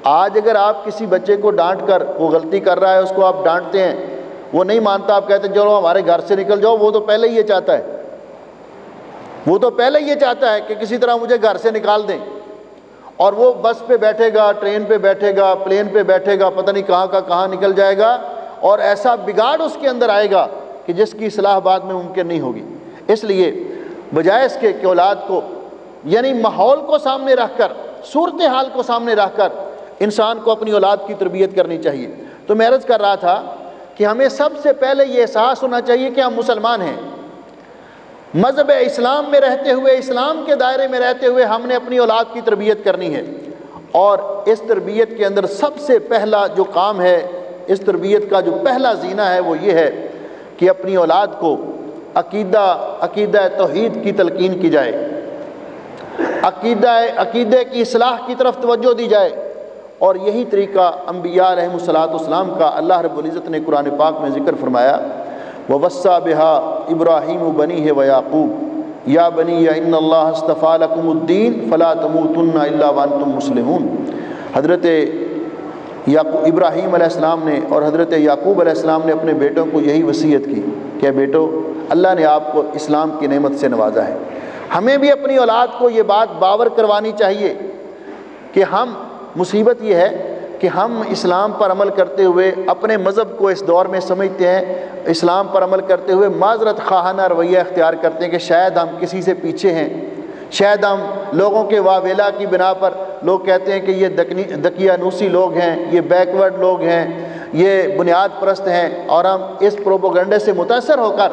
آج اگر آپ کسی بچے کو ڈانٹ کر، وہ غلطی کر رہا ہے اس کو آپ ڈانٹتے ہیں، وہ نہیں مانتا، آپ کہتے ہیں چلو ہمارے گھر سے نکل جاؤ، وہ تو پہلے ہی یہ چاہتا ہے، وہ تو پہلے ہی یہ چاہتا ہے کہ کسی طرح مجھے گھر سے نکال دیں. اور وہ بس پہ بیٹھے گا، ٹرین پہ بیٹھے گا، پلین پہ بیٹھے گا، پتہ نہیں کہاں کا کہاں نکل جائے گا، اور ایسا بگاڑ اس کے اندر آئے گا کہ جس کی اصلاح بعد میں ممکن نہیں ہوگی. اس لیے بجائے اس کے کہ اولاد کو، یعنی ماحول کو سامنے رکھ کر، صورتحال کو سامنے رکھ کر انسان کو اپنی اولاد کی تربیت کرنی چاہیے. تو میں عرض کر رہا تھا کہ ہمیں سب سے پہلے یہ احساس ہونا چاہیے کہ ہم مسلمان ہیں. مذہب اسلام میں رہتے ہوئے، اسلام کے دائرے میں رہتے ہوئے ہم نے اپنی اولاد کی تربیت کرنی ہے. اور اس تربیت کے اندر سب سے پہلا جو کام ہے، اس تربیت کا جو پہلا زینہ ہے وہ یہ ہے کہ اپنی اولاد کو عقیدہ توحید کی تلقین کی جائے، عقیدے کی اصلاح کی طرف توجہ دی جائے. اور یہی طریقہ انبیاء علیہم الصلوۃ والسلام کا اللہ رب العزت نے قرآن پاک میں ذکر فرمایا، وَوَصَّى بِهَا إِبْرَاهِيمُ بَنِيهِ وَيَعْقُوبُ يَا بَنِيَّ إِنَّ اللَّهَ اصْطَفَىٰ لَكُمُ الدِّينَ فَلَا تَمُوتُنَّ إِلَّا وَأَنْتُمْ مُسْلِمُونَ. حضرت ابراہیم علیہ السلام نے اور حضرت یعقوب علیہ السلام نے اپنے بیٹوں کو یہی وصیت کی کہ بیٹو، اللہ نے آپ کو اسلام کی نعمت سے نوازا ہے. ہمیں بھی اپنی اولاد کو یہ بات باور کروانی چاہیے کہ مصیبت یہ ہے کہ ہم اسلام پر عمل کرتے ہوئے اپنے مذہب کو اس دور میں سمجھتے ہیں، اسلام پر عمل کرتے ہوئے معذرت خواہانہ رویہ اختیار کرتے ہیں کہ شاید ہم کسی سے پیچھے ہیں، شاید ہم لوگوں کے واویلا کی بنا پر لوگ کہتے ہیں کہ یہ دقیانوسی لوگ ہیں، یہ بیکورڈ لوگ ہیں، یہ بنیاد پرست ہیں، اور ہم اس پروپیگنڈے سے متاثر ہو کر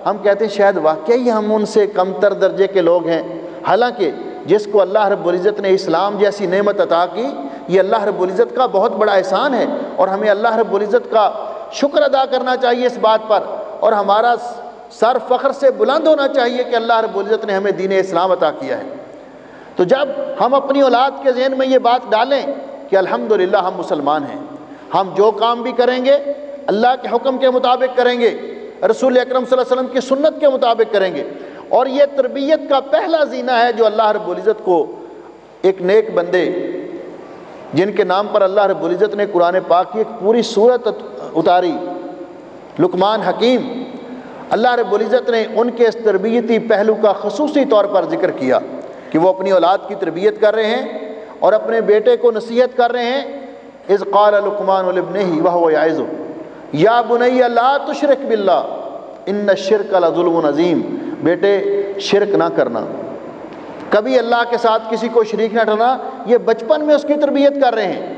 ہم کہتے ہیں شاید واقعی ہم ان سے کم تر درجے کے لوگ ہیں. حالانکہ جس کو اللہ رب العزت نے اسلام جیسی نعمت عطا کی، یہ اللہ رب العزت کا بہت بڑا احسان ہے، اور ہمیں اللہ رب العزت کا شکر ادا کرنا چاہیے اس بات پر، اور ہمارا سر فخر سے بلند ہونا چاہیے کہ اللہ رب العزت نے ہمیں دین اسلام عطا کیا ہے. تو جب ہم اپنی اولاد کے ذہن میں یہ بات ڈالیں کہ الحمدللہ ہم مسلمان ہیں، ہم جو کام بھی کریں گے اللہ کے حکم کے مطابق کریں گے، رسول اکرم صلی اللہ علیہ وسلم کی سنت کے مطابق کریں گے. اور یہ تربیت کا پہلا زینہ ہے جو اللہ رب العزت کو ایک نیک بندے جن کے نام پر اللہ رب العزت نے قرآن پاک کی ایک پوری سورت اتاری، لقمان حکیم، اللہ رب العزت نے ان کے اس تربیتی پہلو کا خصوصی طور پر ذکر کیا کہ وہ اپنی اولاد کی تربیت کر رہے ہیں اور اپنے بیٹے کو نصیحت کر رہے ہیں. اذ قال لقمان لابنہ وهو یعظہ یا بنی لا تشرک باللہ ان الشرک لظلم عظیم. بیٹے شرک نہ کرنا، کبھی اللہ کے ساتھ کسی کو شریک نہ ٹھہرانا. یہ بچپن میں اس کی تربیت کر رہے ہیں.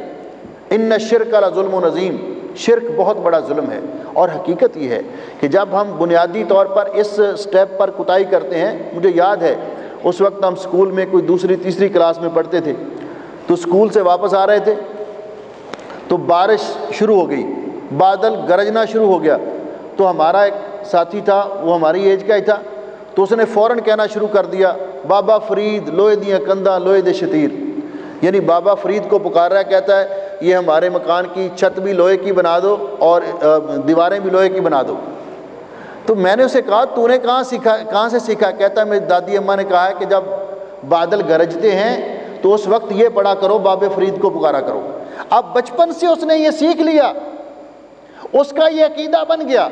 ان الشرک لظلم عظیم، شرک بہت بڑا ظلم ہے. اور حقیقت یہ ہے کہ جب ہم بنیادی طور پر اس سٹیپ پر کوتاہی کرتے ہیں، مجھے یاد ہے اس وقت ہم اسکول میں کوئی دوسری تیسری کلاس میں پڑھتے تھے، تو اسکول سے واپس آ رہے تھے تو بارش شروع ہو گئی، بادل گرجنا شروع ہو گیا. تو ہمارا ایک ساتھی تھا، وہ ہماری ایج کا ہی تھا، تو اس نے فوراً کہنا شروع کر دیا بابا فرید لوہے دیاں کندھاں لوہے دے شتیر. یعنی بابا فرید کو پکار رہا ہے، کہتا ہے یہ ہمارے مکان کی چھت بھی لوہے کی بنا دو اور دیواریں بھی لوہے کی بنا دو. تو میں نے اسے کہا تو نے کہاں سے سیکھا؟ کہتا ہے میری دادی اماں نے کہا ہے کہ جب بادل گرجتے ہیں تو اس وقت یہ پڑھا کرو، بابے فرید کو پکارا کرو. اب بچپن سے اس نے یہ سیکھ لیا، اس کا یہ عقیدہ بن گیا،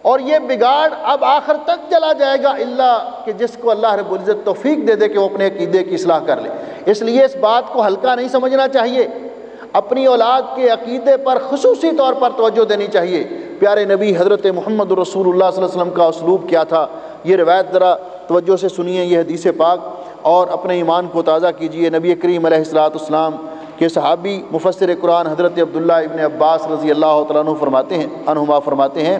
اور یہ بگاڑ اب آخر تک چلا جائے گا اللہ کہ جس کو اللہ رب العزت توفیق دے دے کہ وہ اپنے عقیدے کی اصلاح کر لے. اس لیے اس بات کو ہلکا نہیں سمجھنا چاہیے، اپنی اولاد کے عقیدے پر خصوصی طور پر توجہ دینی چاہیے. پیارے نبی حضرت محمد رسول اللہ صلی اللہ علیہ وسلم کا اسلوب کیا تھا، یہ روایت ذرا توجہ سے سنیے، یہ حدیث پاک، اور اپنے ایمان کو تازہ کیجیے. نبی کریم علیہ السلام کے صحابی مفسر قرآن حضرت عبداللہ ابن عباس رضی اللہ تعالیٰ عنہما فرماتے ہیں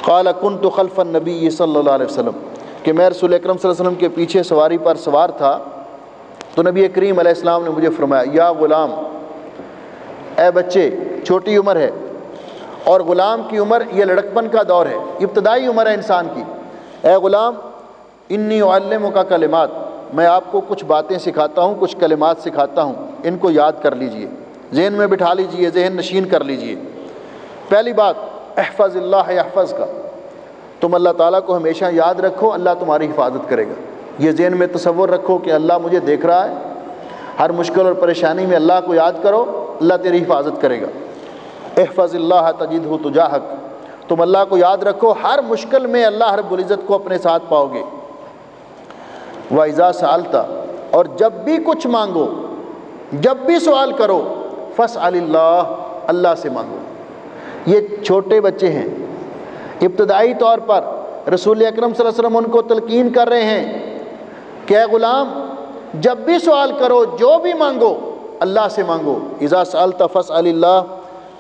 قال كنت خلف النبی صلی اللہ علیہ وسلم، کہ میں رسول اکرم صلی اللہ علیہ وسلم کے پیچھے سواری پر سوار تھا، تو نبی کریم علیہ السلام نے مجھے فرمایا یا غلام، اے بچے، چھوٹی عمر ہے اور غلام کی عمر یہ لڑکپن کا دور ہے، ابتدائی عمر ہے انسان کی. اے غلام انی اعلمک کلمات، میں آپ کو کچھ باتیں سکھاتا ہوں، کچھ کلمات سکھاتا ہوں، ان کو یاد کر لیجئے، ذہن میں بٹھا لیجئے، ذہن نشین کر لیجئے. پہلی بات احفظ اللہ یحفظ کا، تم اللہ تعالیٰ کو ہمیشہ یاد رکھو، اللہ تمہاری حفاظت کرے گا. یہ ذہن میں تصور رکھو کہ اللہ مجھے دیکھ رہا ہے، ہر مشکل اور پریشانی میں اللہ کو یاد کرو، اللہ تیری حفاظت کرے گا. احفظ اللہ تجدہ تجاہک، تم اللہ کو یاد رکھو، ہر مشکل میں اللہ رب العزت کو اپنے ساتھ پاؤ گے. وَإِذَا سَأَلْتَ، اور جب بھی کچھ مانگو، جب بھی سوال کرو، فاسأل اللہ، اللہ سے مانگو. یہ چھوٹے بچے ہیں، ابتدائی طور پر رسول اکرم صلی اللہ علیہ وسلم ان کو تلقین کر رہے ہیں کہ اے غلام جب بھی سوال کرو، جو بھی مانگو، اللہ سے مانگو. اذا سألت فاسأل اللہ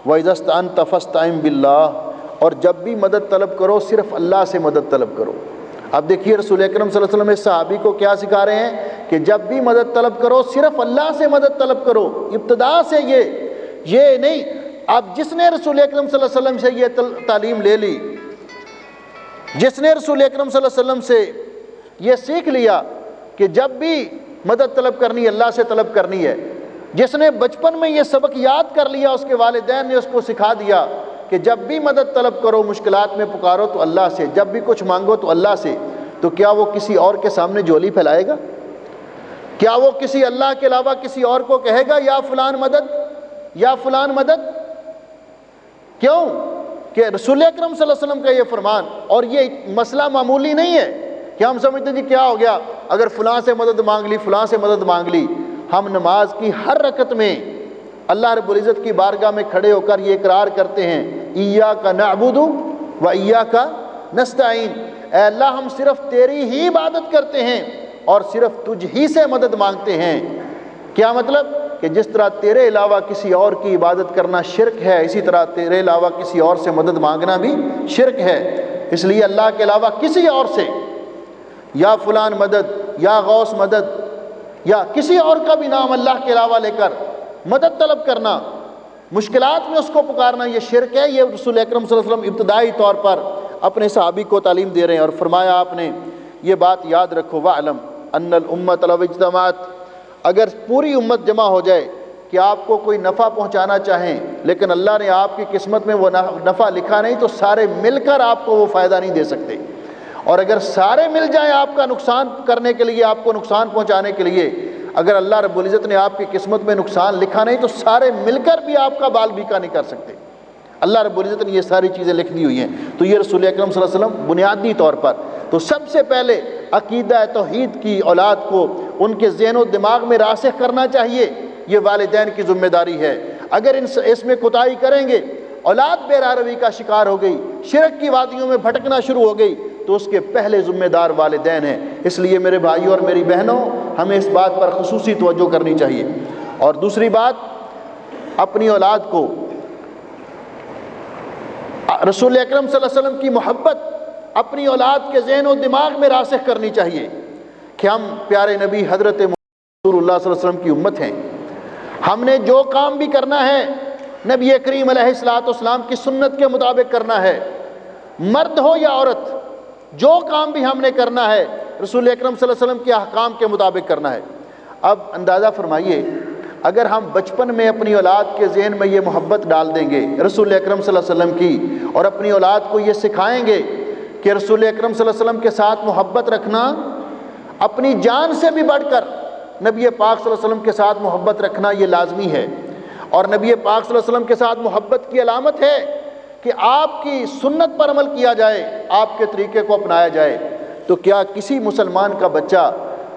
واذا استعنت فاستعن باللہ، اور جب بھی مدد طلب کرو صرف اللہ سے مدد طلب کرو. اب دیکھیے رسول اکرم صلی اللہ علیہ وسلم اس صحابی کو کیا سکھا رہے ہیں کہ جب بھی مدد طلب کرو صرف اللہ سے مدد طلب کرو. ابتدا سے یہ نہیں. اب جس نے رسول اکرم صلی اللہ علیہ وسلم سے یہ تعلیم لے لی، جس نے رسول اکرم صلی اللہ علیہ وسلم سے یہ سیکھ لیا کہ جب بھی مدد طلب کرنی اللہ سے طلب کرنی ہے، جس نے بچپن میں یہ سبق یاد کر لیا، اس کے والدین نے اس کو سکھا دیا کہ جب بھی مدد طلب کرو، مشکلات میں پکارو تو اللہ سے، جب بھی کچھ مانگو تو اللہ سے، تو کیا وہ کسی اور کے سامنے جھولی پھیلائے گا؟ کیا وہ کسی اللہ کے علاوہ کسی اور کو کہے گا یا فلان مدد، یا فلان مدد؟ کیوں کہ رسول اکرم صلی اللہ علیہ وسلم کا یہ فرمان. اور یہ مسئلہ معمولی نہیں ہے کہ ہم سمجھتے ہیں جی کیا ہو گیا اگر فلاں سے مدد مانگ لی، فلاں سے مدد مانگ لی. ہم نماز کی ہر رکعت میں اللہ رب العزت کی بارگاہ میں کھڑے ہو کر یہ اقرار کرتے ہیں ایاک نعبد و ایاک نستعین، اے اللہ ہم صرف تیری ہی عبادت کرتے ہیں اور صرف تجھ ہی سے مدد مانگتے ہیں. کیا مطلب؟ کہ جس طرح تیرے علاوہ کسی اور کی عبادت کرنا شرک ہے، اسی طرح تیرے علاوہ کسی اور سے مدد مانگنا بھی شرک ہے. اس لیے اللہ کے علاوہ کسی اور سے یا فلان مدد یا غوث مدد یا کسی اور کا بھی نام اللہ کے علاوہ لے کر مدد طلب کرنا، مشکلات میں اس کو پکارنا، یہ شرک ہے. یہ رسول اکرم صلی اللہ علیہ وسلم ابتدائی طور پر اپنے صحابی کو تعلیم دے رہے ہیں، اور فرمایا آپ نے یہ بات یاد رکھو وَاعْلَمْ أَنَّ الْأُمَّةَ لَوْ اجْتَمَعَتْ، اگر پوری امت جمع ہو جائے کہ آپ کو کوئی نفع پہنچانا چاہیں لیکن اللہ نے آپ کی قسمت میں وہ نفع لکھا نہیں، تو سارے مل کر آپ کو وہ فائدہ نہیں دے سکتے. اور اگر سارے مل جائیں آپ کا نقصان کرنے کے لیے، آپ کو نقصان پہنچانے کے لیے، اگر اللہ رب العزت نے آپ کی قسمت میں نقصان لکھا نہیں تو سارے مل کر بھی آپ کا بال بیکا نہیں کر سکتے. اللہ رب العزت نے یہ ساری چیزیں لکھ دی ہوئی ہیں۔ تو یہ رسول اکرم صلی اللہ علیہ وسلم بنیادی طور پر تو سب سے پہلے عقیدہ توحید کی اولاد کو ان کے ذہن و دماغ میں راسخ کرنا چاہیے، یہ والدین کی ذمہ داری ہے۔ اگر اس میں کوتاہی کریں گے، اولاد بے راہ روی کا شکار ہو گئی، شرک کی وادیوں میں بھٹکنا شروع ہو گئی، تو اس کے پہلے ذمہ دار والدین ہیں۔ اس لیے میرے بھائیوں اور میری بہنوں، ہمیں اس بات پر خصوصی توجہ کرنی چاہیے۔ اور دوسری بات، اپنی اولاد کو رسول اکرم صلی اللہ علیہ وسلم کی محبت اپنی اولاد کے ذہن و دماغ میں راسخ کرنی چاہیے کہ ہم پیارے نبی حضرت رسول اللہ صلی اللہ علیہ وسلم کی امت ہیں۔ ہم نے جو کام بھی کرنا ہے نبی کریم علیہ الصلوۃ والسلام کی سنت کے مطابق کرنا ہے، مرد ہو یا عورت، جو کام بھی ہم نے کرنا ہے رسول اکرم صلی اللہ علیہ وسلم کے احکام کے مطابق کرنا ہے۔ اب اندازہ فرمائیے، اگر ہم بچپن میں اپنی اولاد کے ذہن میں یہ محبت ڈال دیں گے رسول اکرم صلی اللہ علیہ وسلم کی، اور اپنی اولاد کو یہ سکھائیں گے کہ رسول اکرم صلی اللہ علیہ وسلم کے ساتھ محبت رکھنا اپنی جان سے بھی بڑھ کر نبی پاک صلی اللہ علیہ وسلم کے ساتھ محبت رکھنا یہ لازمی ہے، اور نبی پاک صلی اللہ علیہ وسلم کے ساتھ محبت کی علامت ہے کہ آپ کی سنت پر عمل کیا جائے، آپ کے طریقے کو اپنایا جائے۔ تو کیا کسی مسلمان کا بچہ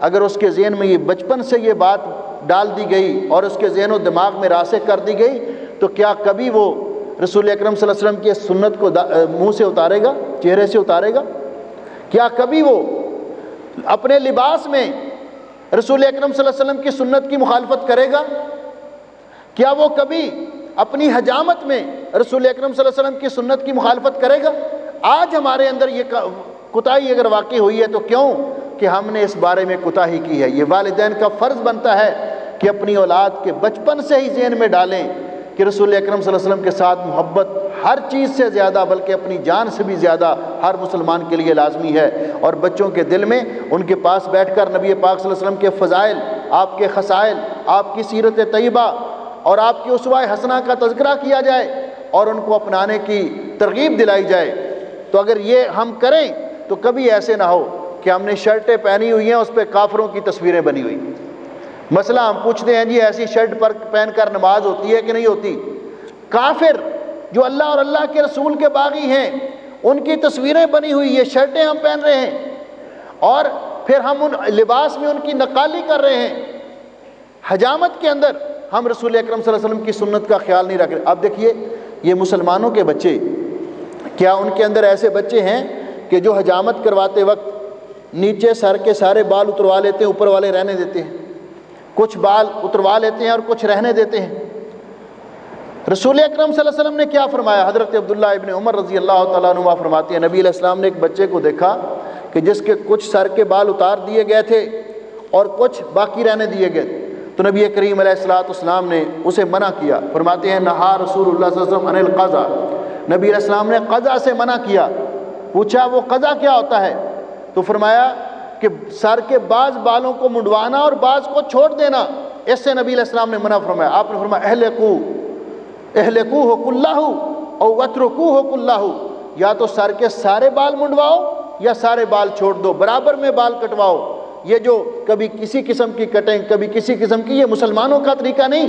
اگر اس کے ذہن میں یہ بچپن سے یہ بات ڈال دی گئی اور اس کے ذہن و دماغ میں راسخ کر دی گئی، تو کیا کبھی وہ رسول اکرم صلی اللہ علیہ وسلم کی سنت کو منہ سے اتارے گا، چہرے سے اتارے گا؟ کیا کبھی وہ اپنے لباس میں رسول اکرم صلی اللہ علیہ وسلم کی سنت کی مخالفت کرے گا؟ کیا وہ کبھی اپنی حجامت میں رسول اکرم صلی اللہ علیہ وسلم کی سنت کی مخالفت کرے گا؟ آج ہمارے اندر یہ کوتاہی اگر واقع ہوئی ہے تو کیوں کہ ہم نے اس بارے میں کوتاہی کی ہے۔ یہ والدین کا فرض بنتا ہے کہ اپنی اولاد کے بچپن سے ہی ذہن میں ڈالیں کہ رسول اکرم صلی اللہ علیہ وسلم کے ساتھ محبت ہر چیز سے زیادہ، بلکہ اپنی جان سے بھی زیادہ ہر مسلمان کے لیے لازمی ہے، اور بچوں کے دل میں ان کے پاس بیٹھ کر نبی پاک صلی اللہ علیہ وسلم کے فضائل، آپ کے خصائل، آپ کی سیرت طیبہ اور آپ کی اسوہ حسنہ کا تذکرہ کیا جائے اور ان کو اپنانے کی ترغیب دلائی جائے۔ تو اگر یہ ہم کریں تو کبھی ایسے نہ ہو کہ ہم نے شرٹیں پہنی ہوئی ہیں، اس پہ کافروں کی تصویریں بنی ہوئی۔ مسئلہ ہم پوچھتے ہیں جی ایسی شرٹ پر پہن کر نماز ہوتی ہے کہ نہیں ہوتی؟ کافر جو اللہ اور اللہ کے رسول کے باغی ہیں، ان کی تصویریں بنی ہوئی، یہ شرٹیں ہم پہن رہے ہیں، اور پھر ہم ان لباس میں ان کی نقالی کر رہے ہیں۔ حجامت کے اندر ہم رسول اکرم صلی اللہ علیہ وسلم کی سنت کا خیال نہیں رکھ رہے۔ اب دیکھیے، یہ مسلمانوں کے بچے، کیا ان کے اندر ایسے بچے ہیں کہ جو حجامت کرواتے وقت نیچے سر کے سارے بال اتروا لیتے ہیں، اوپر والے رہنے دیتے ہیں؟ کچھ بال اتروا لیتے ہیں اور کچھ رہنے دیتے ہیں۔ رسول اکرم صلی اللہ علیہ وسلم نے کیا فرمایا؟ حضرت عبداللہ ابن عمر رضی اللہ تعالیٰ عنہ فرماتے ہیں، نبی علیہ السلام نے ایک بچے کو دیکھا کہ جس کے کچھ سر کے بال اتار دیے گئے تھے اور کچھ باقی رہنے دیے گئے، تو نبی کریم علیہ السلام نے اسے منع کیا۔ فرماتے ہیں نہا رسول اللہ صلی اللہ علیہ وسلم عن القضا، نبی علیہ السلام نے قضا سے منع کیا۔ پوچھا وہ قضا کیا ہوتا ہے؟ تو فرمایا کہ سر کے بعض بالوں کو منڈوانا اور بعض کو چھوڑ دینا، اس سے نبی علیہ السلام نے منع فرمایا۔ آپ نے فرمایا اہلکوہ کلہ او اترکوہ کلہ، یا تو سر کے سارے بال منڈواؤ یا سارے بال چھوڑ دو، برابر میں بال کٹواؤ۔ یہ جو کبھی کسی قسم کی کٹنگ، کبھی کسی قسم کی، یہ مسلمانوں کا طریقہ نہیں۔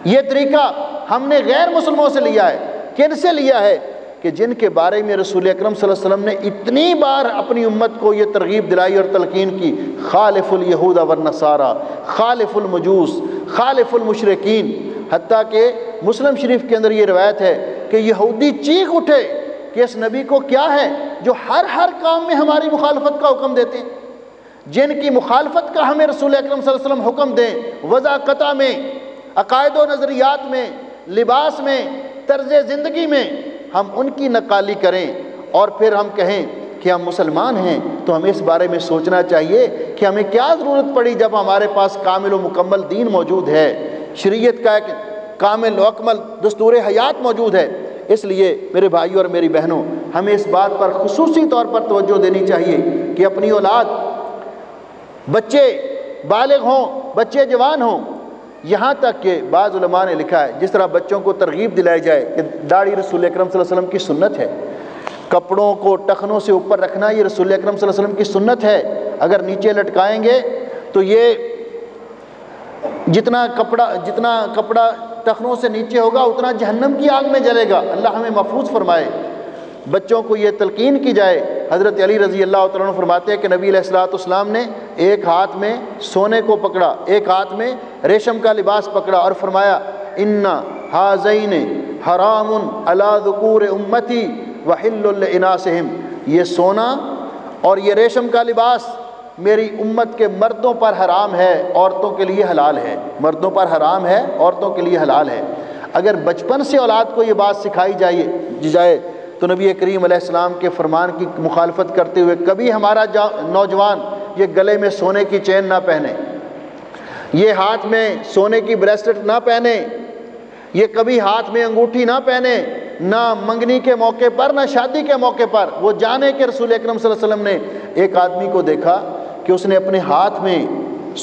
یہ طریقہ ہم نے غیر مسلموں سے لیا ہے۔ کن سے لیا ہے؟ کہ جن کے بارے میں رسول اکرم صلی اللہ علیہ وسلم نے اتنی بار اپنی امت کو یہ ترغیب دلائی اور تلقین کی، خالف الیہود والنصارى، خالف المجوس، خالف المشرکین۔ حتیٰ کہ مسلم شریف کے اندر یہ روایت ہے کہ یہودی چیخ اٹھے کہ اس نبی کو کیا ہے جو ہر کام میں ہماری مخالفت کا حکم دیتے ہیں، جن کی مخالفت کا ہمیں رسول اکرم صلی اللہ علیہ وسلم حکم دیں، وضاقتہ میں، عقائد و نظریات میں، لباس میں، طرز زندگی میں، ہم ان کی نقالی کریں اور پھر ہم کہیں کہ ہم مسلمان ہیں، تو ہمیں اس بارے میں سوچنا چاہیے کہ ہمیں کیا ضرورت پڑی جب ہمارے پاس کامل و مکمل دین موجود ہے، شریعت کا ایک کامل و اکمل دستور حیات موجود ہے۔ اس لیے میرے بھائیوں اور میری بہنوں، ہمیں اس بات پر خصوصی طور پر توجہ دینی چاہیے کہ اپنی اولاد، بچے بالغ ہوں، بچے جوان ہوں، یہاں تک کہ بعض علماء نے لکھا ہے جس طرح بچوں کو ترغیب دلائی جائے کہ داڑھی رسول اکرم صلی اللہ علیہ وسلم کی سنت ہے، کپڑوں کو ٹخنوں سے اوپر رکھنا یہ رسول اکرم صلی اللہ علیہ وسلم کی سنت ہے، اگر نیچے لٹکائیں گے تو یہ جتنا کپڑا ٹخنوں سے نیچے ہوگا اتنا جہنم کی آگ میں جلے گا۔ اللہ ہمیں محفوظ فرمائے۔ بچوں کو یہ تلقین کی جائے۔ حضرت علی رضی اللہ تعالیٰ عنہ فرماتے ہیں کہ نبی علیہ الصلوۃ والسلام نے ایک ہاتھ میں سونے کو پکڑا، ایک ہاتھ میں ریشم کا لباس پکڑا اور فرمایا ان ھذین حرام علی ذکور امتی وحل لاناسہم، یہ سونا اور یہ ریشم کا لباس میری امت کے مردوں پر حرام ہے، عورتوں کے لیے حلال ہے۔ مردوں پر حرام ہے، عورتوں کے لیے حلال ہے۔ اگر بچپن سے اولاد کو یہ بات سکھائی جائے تو نبی کریم علیہ السلام کے فرمان کی مخالفت کرتے ہوئے کبھی ہمارا نوجوان یہ گلے میں سونے کی چین نہ پہنے، یہ ہاتھ میں سونے کی بریسلٹ نہ پہنے، یہ کبھی ہاتھ میں انگوٹھی نہ پہنے، نہ منگنی کے موقع پر نہ شادی کے موقع پر۔ وہ جانے کہ رسول اکرم صلی اللہ علیہ وسلم نے ایک آدمی کو دیکھا کہ اس نے اپنے ہاتھ میں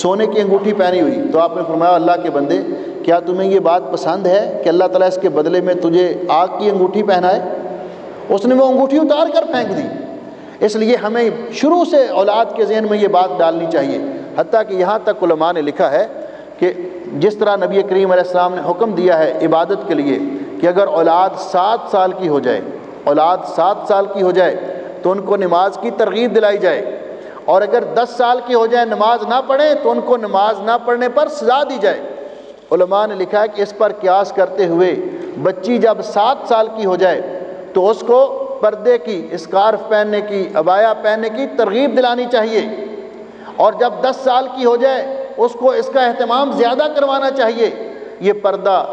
سونے کی انگوٹھی پہنی ہوئی، تو آپ نے فرمایا اللہ کے بندے کیا تمہیں یہ بات پسند ہے کہ اللہ تعالیٰ اس کے بدلے میں تجھے آگ کی انگوٹھی پہنائے؟ اس نے وہ انگوٹھی اتار کر پھینک دی۔ اس لیے ہمیں شروع سے اولاد کے ذہن میں یہ بات ڈالنی چاہیے، حتیٰ کہ یہاں تک علماء نے لکھا ہے کہ جس طرح نبی کریم علیہ السلام نے حکم دیا ہے عبادت کے لیے کہ اگر اولاد 7 سال کی ہو جائے، اولاد 7 سال کی ہو جائے تو ان کو نماز کی ترغیب دلائی جائے، اور اگر 10 سال کی ہو جائے نماز نہ پڑھیں تو ان کو نماز نہ پڑھنے پر سزا دی جائے۔ علماء نے لکھا ہے کہ اس پر قیاس کرتے ہوئے بچی جب 7 سال کی ہو جائے تو اس کو پردے کی، اسکارف پہننے کی، عبایا پہننے کی ترغیب دلانی چاہیے، اور جب 10 سال کی ہو جائے اس کو اس کا اہتمام زیادہ کروانا چاہیے۔ یہ پردہ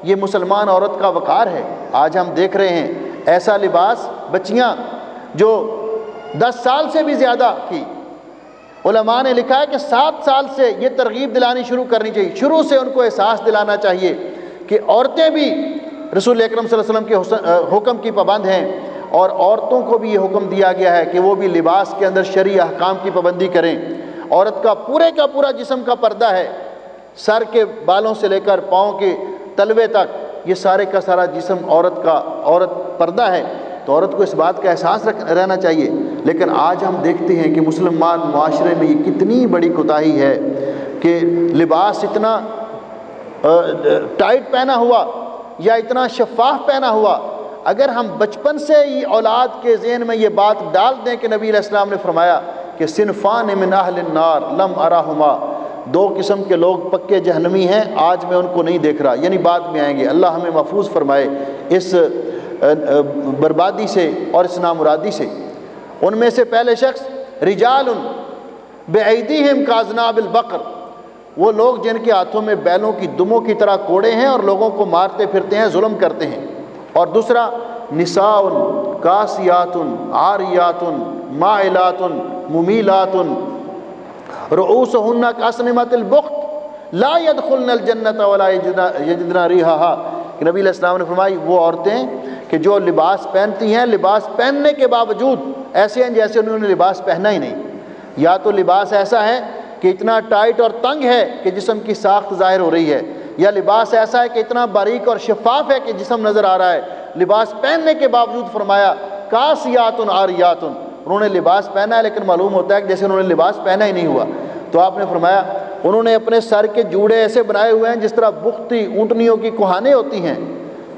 یہ مسلمان عورت کا وقار ہے۔ آج ہم دیکھ رہے ہیں ایسا لباس بچیاں جو 10 سال سے بھی زیادہ کی، علماء نے لکھا ہے کہ 7 سال سے یہ ترغیب دلانی شروع کرنی چاہیے، شروع سے ان کو احساس دلانا چاہیے کہ عورتیں بھی رسول اکرم صلی اللہ علیہ وسلم کے حکم کی پابند ہیں، اور عورتوں کو بھی یہ حکم دیا گیا ہے کہ وہ بھی لباس کے اندر شرعی احکام کی پابندی کریں۔ عورت کا پورا جسم کا پردہ ہے، سر کے بالوں سے لے کر پاؤں کے تلوے تک، یہ سارے کا سارا جسم عورت پردہ ہے، تو عورت کو اس بات کا احساس رہنا چاہیے۔ لیکن آج ہم دیکھتے ہیں کہ مسلمان معاشرے میں یہ کتنی بڑی کوتاہی ہے کہ لباس اتنا ٹائٹ پہنا ہوا یا اتنا شفاف پہنا ہوا، اگر ہم بچپن سے ہی اولاد کے ذہن میں یہ بات ڈال دیں کہ نبی علیہ السلام نے فرمایا کہ صنفان من اہل النار لم اراہما، 2 قسم کے لوگ پکے جہنمی ہیں، آج میں ان کو نہیں دیکھ رہا، یعنی بعد میں آئیں گے۔ اللہ ہمیں محفوظ فرمائے اس بربادی سے اور اس نامرادی سے۔ ان میں سے پہلے شخص رجال بأیدیہم کاذناب البقر، وہ لوگ جن کے ہاتھوں میں بیلوں کی دموں کی طرح کوڑے ہیں اور لوگوں کو مارتے پھرتے ہیں، ظلم کرتے ہیں۔ اور دوسرا نساء کاسیات عاریات مائلات ممیلات رؤوسہن کاسنمۃ البخت لا يدخلن الجنۃ ولا یجدن ریحھا، کہ نبی علیہ السلام نے فرمائی وہ عورتیں کہ جو لباس پہنتی ہیں، لباس پہننے کے باوجود ایسے ہیں جیسے انہوں نے لباس پہنا ہی نہیں، یا تو لباس ایسا ہے کہ اتنا ٹائٹ اور تنگ ہے کہ جسم کی ساخت ظاہر ہو رہی ہے، یا لباس ایسا ہے کہ اتنا باریک اور شفاف ہے کہ جسم نظر آ رہا ہے۔ لباس پہننے کے باوجود فرمایا کاسیات عاریات، انہوں نے لباس پہنا ہے لیکن معلوم ہوتا ہے کہ جیسے انہوں نے لباس پہنا ہی نہیں ہوا۔ تو آپ نے فرمایا انہوں نے اپنے سر کے جوڑے ایسے بنائے ہوئے ہیں جس طرح بختی اونٹنیوں کی کوہانیں ہوتی ہیں۔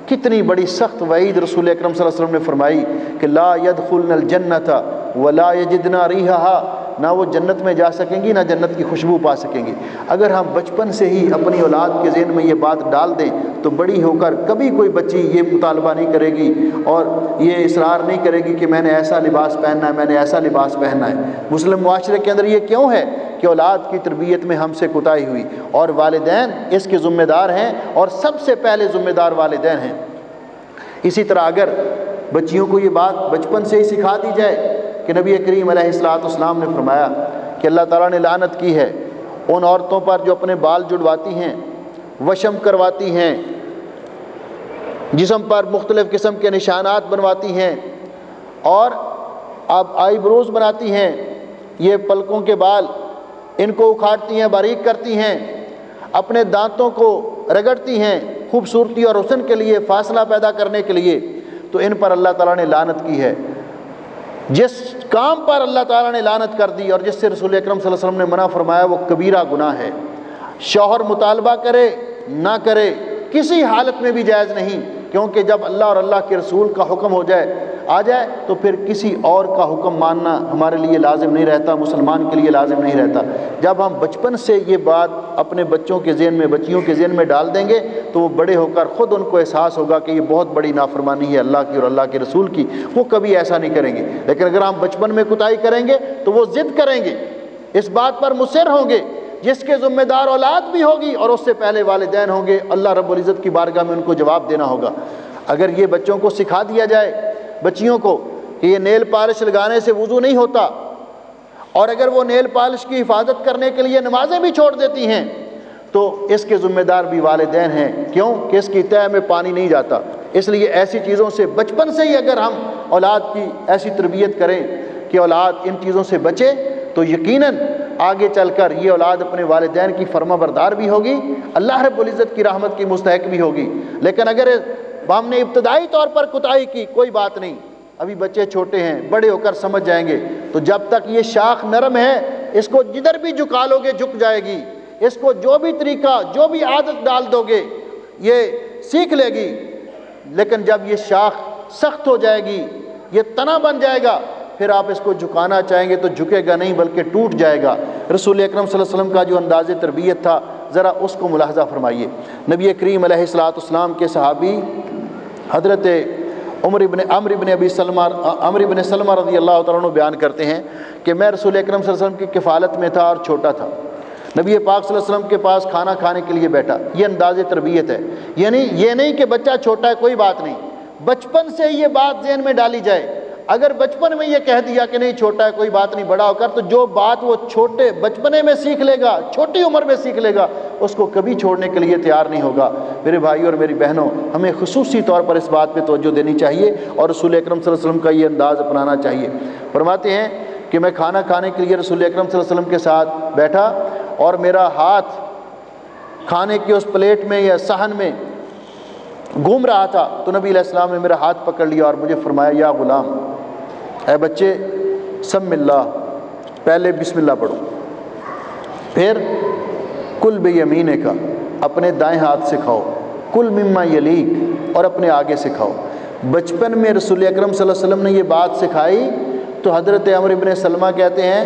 کتنی بڑی سخت وعید رسول اکرم صلی اللہ علیہ وسلم نے فرمائی کہ لا يدخلن الجنۃ ولا یجدن ریحھا، نہ وہ جنت میں جا سکیں گی نہ جنت کی خوشبو پا سکیں گی۔ اگر ہم بچپن سے ہی اپنی اولاد کے ذہن میں یہ بات ڈال دیں تو بڑی ہو کر کبھی کوئی بچی یہ مطالبہ نہیں کرے گی اور یہ اصرار نہیں کرے گی کہ میں نے ایسا لباس پہننا ہے، میں نے ایسا لباس پہننا ہے۔ مسلم معاشرے کے اندر یہ کیوں ہے کہ اولاد کی تربیت میں ہم سے کوتاہی ہوئی، اور والدین اس کے ذمہ دار ہیں، اور سب سے پہلے ذمہ دار والدین ہیں۔ اسی طرح اگر بچیوں کو یہ بات بچپن سے ہی سکھا دی جائے کہ نبی کریم علیہ الصلوۃ والسلام نے فرمایا کہ اللہ تعالیٰ نے لعنت کی ہے ان عورتوں پر جو اپنے بال جڑواتی ہیں، وشم کرواتی ہیں، جسم پر مختلف قسم کے نشانات بنواتی ہیں، اور اب آئی بروز بناتی ہیں، یہ پلکوں کے بال ان کو اکھاڑتی ہیں، باریک کرتی ہیں، اپنے دانتوں کو رگڑتی ہیں خوبصورتی اور حسن کے لیے، فاصلہ پیدا کرنے کے لیے، تو ان پر اللہ تعالیٰ نے لعنت کی ہے۔ جس کام پر اللہ تعالیٰ نے لعنت کر دی اور جس سے رسول اکرم صلی اللہ علیہ وسلم نے منع فرمایا وہ کبیرہ گناہ ہے۔ شوہر مطالبہ کرے نہ کرے، کسی حالت میں بھی جائز نہیں، کیونکہ جب اللہ اور اللہ کے رسول کا حکم آ جائے تو پھر کسی اور کا حکم ماننا ہمارے لیے لازم نہیں رہتا، مسلمان کے لیے لازم نہیں رہتا۔ جب ہم بچپن سے یہ بات اپنے بچوں کے ذہن میں، بچیوں کے ذہن میں ڈال دیں گے تو وہ بڑے ہو کر خود ان کو احساس ہوگا کہ یہ بہت بڑی نافرمانی ہے اللہ کی اور اللہ کے رسول کی، وہ کبھی ایسا نہیں کریں گے۔ لیکن اگر ہم بچپن میں کوتاہی کریں گے تو وہ ضد کریں گے، اس بات پر مصر ہوں گے، جس کے ذمہ دار اولاد بھی ہوگی اور اس سے پہلے والدین ہوں گے، اللہ رب العزت کی بارگاہ میں ان کو جواب دینا ہوگا۔ اگر یہ بچوں کو سکھا دیا جائے، بچیوں کو، کہ یہ نیل پالش لگانے سے وضو نہیں ہوتا، اور اگر وہ نیل پالش کی حفاظت کرنے کے لیے نمازیں بھی چھوڑ دیتی ہیں تو اس کے ذمہ دار بھی والدین ہیں، کیوں کہ اس کی تہہ میں پانی نہیں جاتا۔ اس لیے ایسی چیزوں سے بچپن سے ہی اگر ہم اولاد کی ایسی تربیت کریں کہ اولاد ان چیزوں سے بچے تو یقیناً آگے چل کر یہ اولاد اپنے والدین کی فرما بردار بھی ہوگی، اللہ رب العزت کی رحمت کی مستحق بھی ہوگی۔ لیکن اگر ہم نے ابتدائی طور پر کوتاہی کی، کوئی بات نہیں، ابھی بچے چھوٹے ہیں، بڑے ہو کر سمجھ جائیں گے، تو جب تک یہ شاخ نرم ہے اس کو جدھر بھی جھکا لو گے جھک جائے گی، اس کو جو بھی طریقہ، جو بھی عادت ڈال دو گے یہ سیکھ لے گی۔ لیکن جب یہ شاخ سخت ہو جائے گی، یہ تنا بن جائے گا، پھر آپ اس کو جھکانا چاہیں گے تو جھکے گا نہیں بلکہ ٹوٹ جائے گا۔ رسول اکرم صلی اللہ علیہ وسلم کا جو انداز تربیت تھا ذرا اس کو ملاحظہ فرمائیے۔ نبی کریم علیہ السلام کے صحابی حضرت عمر ابن سلمہ رضی اللہ تعالیٰ عنہ بیان کرتے ہیں کہ میں رسول اکرم صلی اللہ علیہ وسلم کی کفالت میں تھا اور چھوٹا تھا، نبی پاک صلی اللہ علیہ وسلم کے پاس کھانا کھانے کے لیے بیٹھا۔ یہ انداز تربیت ہے، یعنی یہ نہیں کہ بچہ چھوٹا ہے کوئی بات نہیں، بچپن سے یہ بات ذہن میں ڈالی جائے۔ اگر بچپن میں یہ کہہ دیا کہ نہیں چھوٹا ہے کوئی بات نہیں، بڑا ہو کر تو جو بات وہ چھوٹے بچپنے میں سیکھ لے گا، چھوٹی عمر میں سیکھ لے گا، اس کو کبھی چھوڑنے کے لیے تیار نہیں ہوگا۔ میرے بھائی اور میری بہنوں، ہمیں خصوصی طور پر اس بات پہ توجہ دینی چاہیے اور رسول اکرم صلی اللہ علیہ وسلم کا یہ انداز اپنانا چاہیے۔ فرماتے ہیں کہ میں کھانا کھانے کے لیے رسول اکرم صلی اللہ علیہ وسلم کے ساتھ بیٹھا اور میرا ہاتھ کھانے کی اس پلیٹ میں یا صحن میں گھوم رہا تھا تو نبی علیہ السلام نے میرا ہاتھ پکڑ لیا اور مجھے فرمایا، یا غلام، اے بچے، سم اللہ، پہلے بسم اللہ پڑھو، پھر کل بیمینک کا، اپنے دائیں ہاتھ سے کھاؤ، کل مما یلیک، اور اپنے آگے سے کھاؤ۔ بچپن میں رسول اکرم صلی اللہ علیہ وسلم نے یہ بات سکھائی تو حضرت عمر ابن سلمہ کہتے ہیں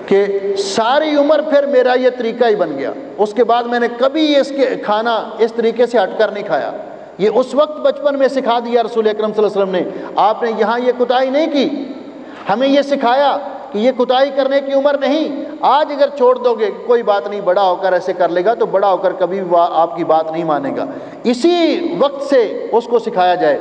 کہ ساری عمر پھر میرا یہ طریقہ ہی بن گیا، اس کے بعد میں نے کبھی اس کے کھانا اس طریقے سے ہٹ کر نہیں کھایا۔ یہ اس وقت بچپن میں سکھا دیا رسول اکرم صلی اللہ علیہ وسلم نے، آپ نے یہاں یہ کوتاہی نہیں کی، ہمیں یہ سکھایا کہ یہ کوتاہی کرنے کی عمر نہیں۔ آج اگر چھوڑ دو گے کوئی بات نہیں، بڑا ہو کر ایسے کر لے گا تو بڑا ہو کر کبھی بھی آپ کی بات نہیں مانے گا، اسی وقت سے اس کو سکھایا جائے۔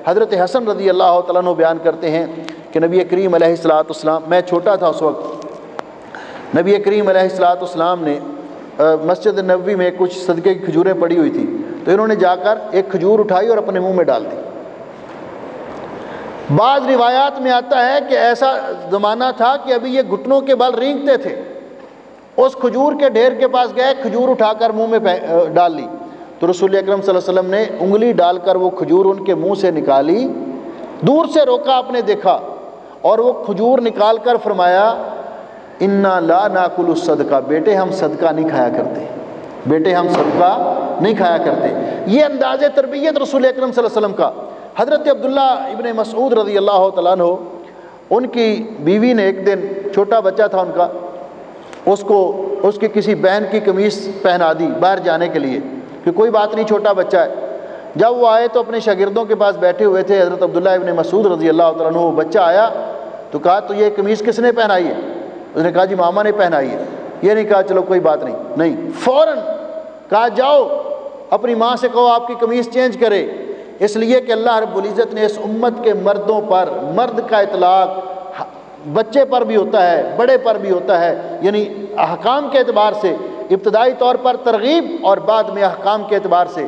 حضرت حسن رضی اللہ تعالیٰ عنہ بیان کرتے ہیں کہ نبی کریم علیہ السلام، میں چھوٹا تھا اس وقت، نبی کریم علیہ السلام نے مسجد نبوی میں کچھ صدقے کی کھجوریں پڑی ہوئی تھی تو انہوں نے جا کر ایک کھجور اٹھائی اور اپنے منہ میں ڈال دی۔ بعض روایات میں آتا ہے کہ ایسا زمانہ تھا کہ ابھی یہ گھٹنوں کے بل رینگتے تھے، اس کھجور کے ڈھیر کے پاس گئے، کھجور اٹھا کر منہ میں ڈال لی تو رسول اکرم صلی اللہ علیہ وسلم نے انگلی ڈال کر وہ کھجور ان کے منہ سے نکالی، دور سے روکا، آپ نے دیکھا اور وہ کھجور نکال کر فرمایا، انا لا ناکل الصدقہ، بیٹے ہم صدقہ نہیں کھایا کرتے، بیٹے ہم صدقہ نہیں کھایا کرتے۔ یہ انداز تربیت رسول اکرم صلی اللہ علیہ وسلم کا۔ حضرت عبداللہ ابن مسعود رضی اللہ تعالیٰ عنہ، ان کی بیوی نے ایک دن، چھوٹا بچہ تھا ان کا، اس کو اس کی کسی بہن کی قمیص پہنا دی باہر جانے کے لیے کہ کوئی بات نہیں چھوٹا بچہ ہے۔ جب وہ آئے تو اپنے شاگردوں کے پاس بیٹھے ہوئے تھے، حضرت عبداللہ ابن مسعود رضی اللہ تعالیٰ عنہ، وہ بچہ آیا تو کہا تو یہ قمیص کس نے پہنائی ہے؟ اس نے کہا جی ماما نے پہنائی ہے۔ یہ نہیں کہا چلو کوئی بات نہیں، فوراً کہا جاؤ اپنی ماں سے کہو آپ کی قمیص چینج کرے، اس لیے کہ اللہ رب العزت نے اس امت کے مردوں پر، مرد کا اطلاق بچے پر بھی ہوتا ہے، بڑے پر بھی ہوتا ہے، یعنی احکام کے اعتبار سے ابتدائی طور پر ترغیب اور بعد میں احکام کے اعتبار سے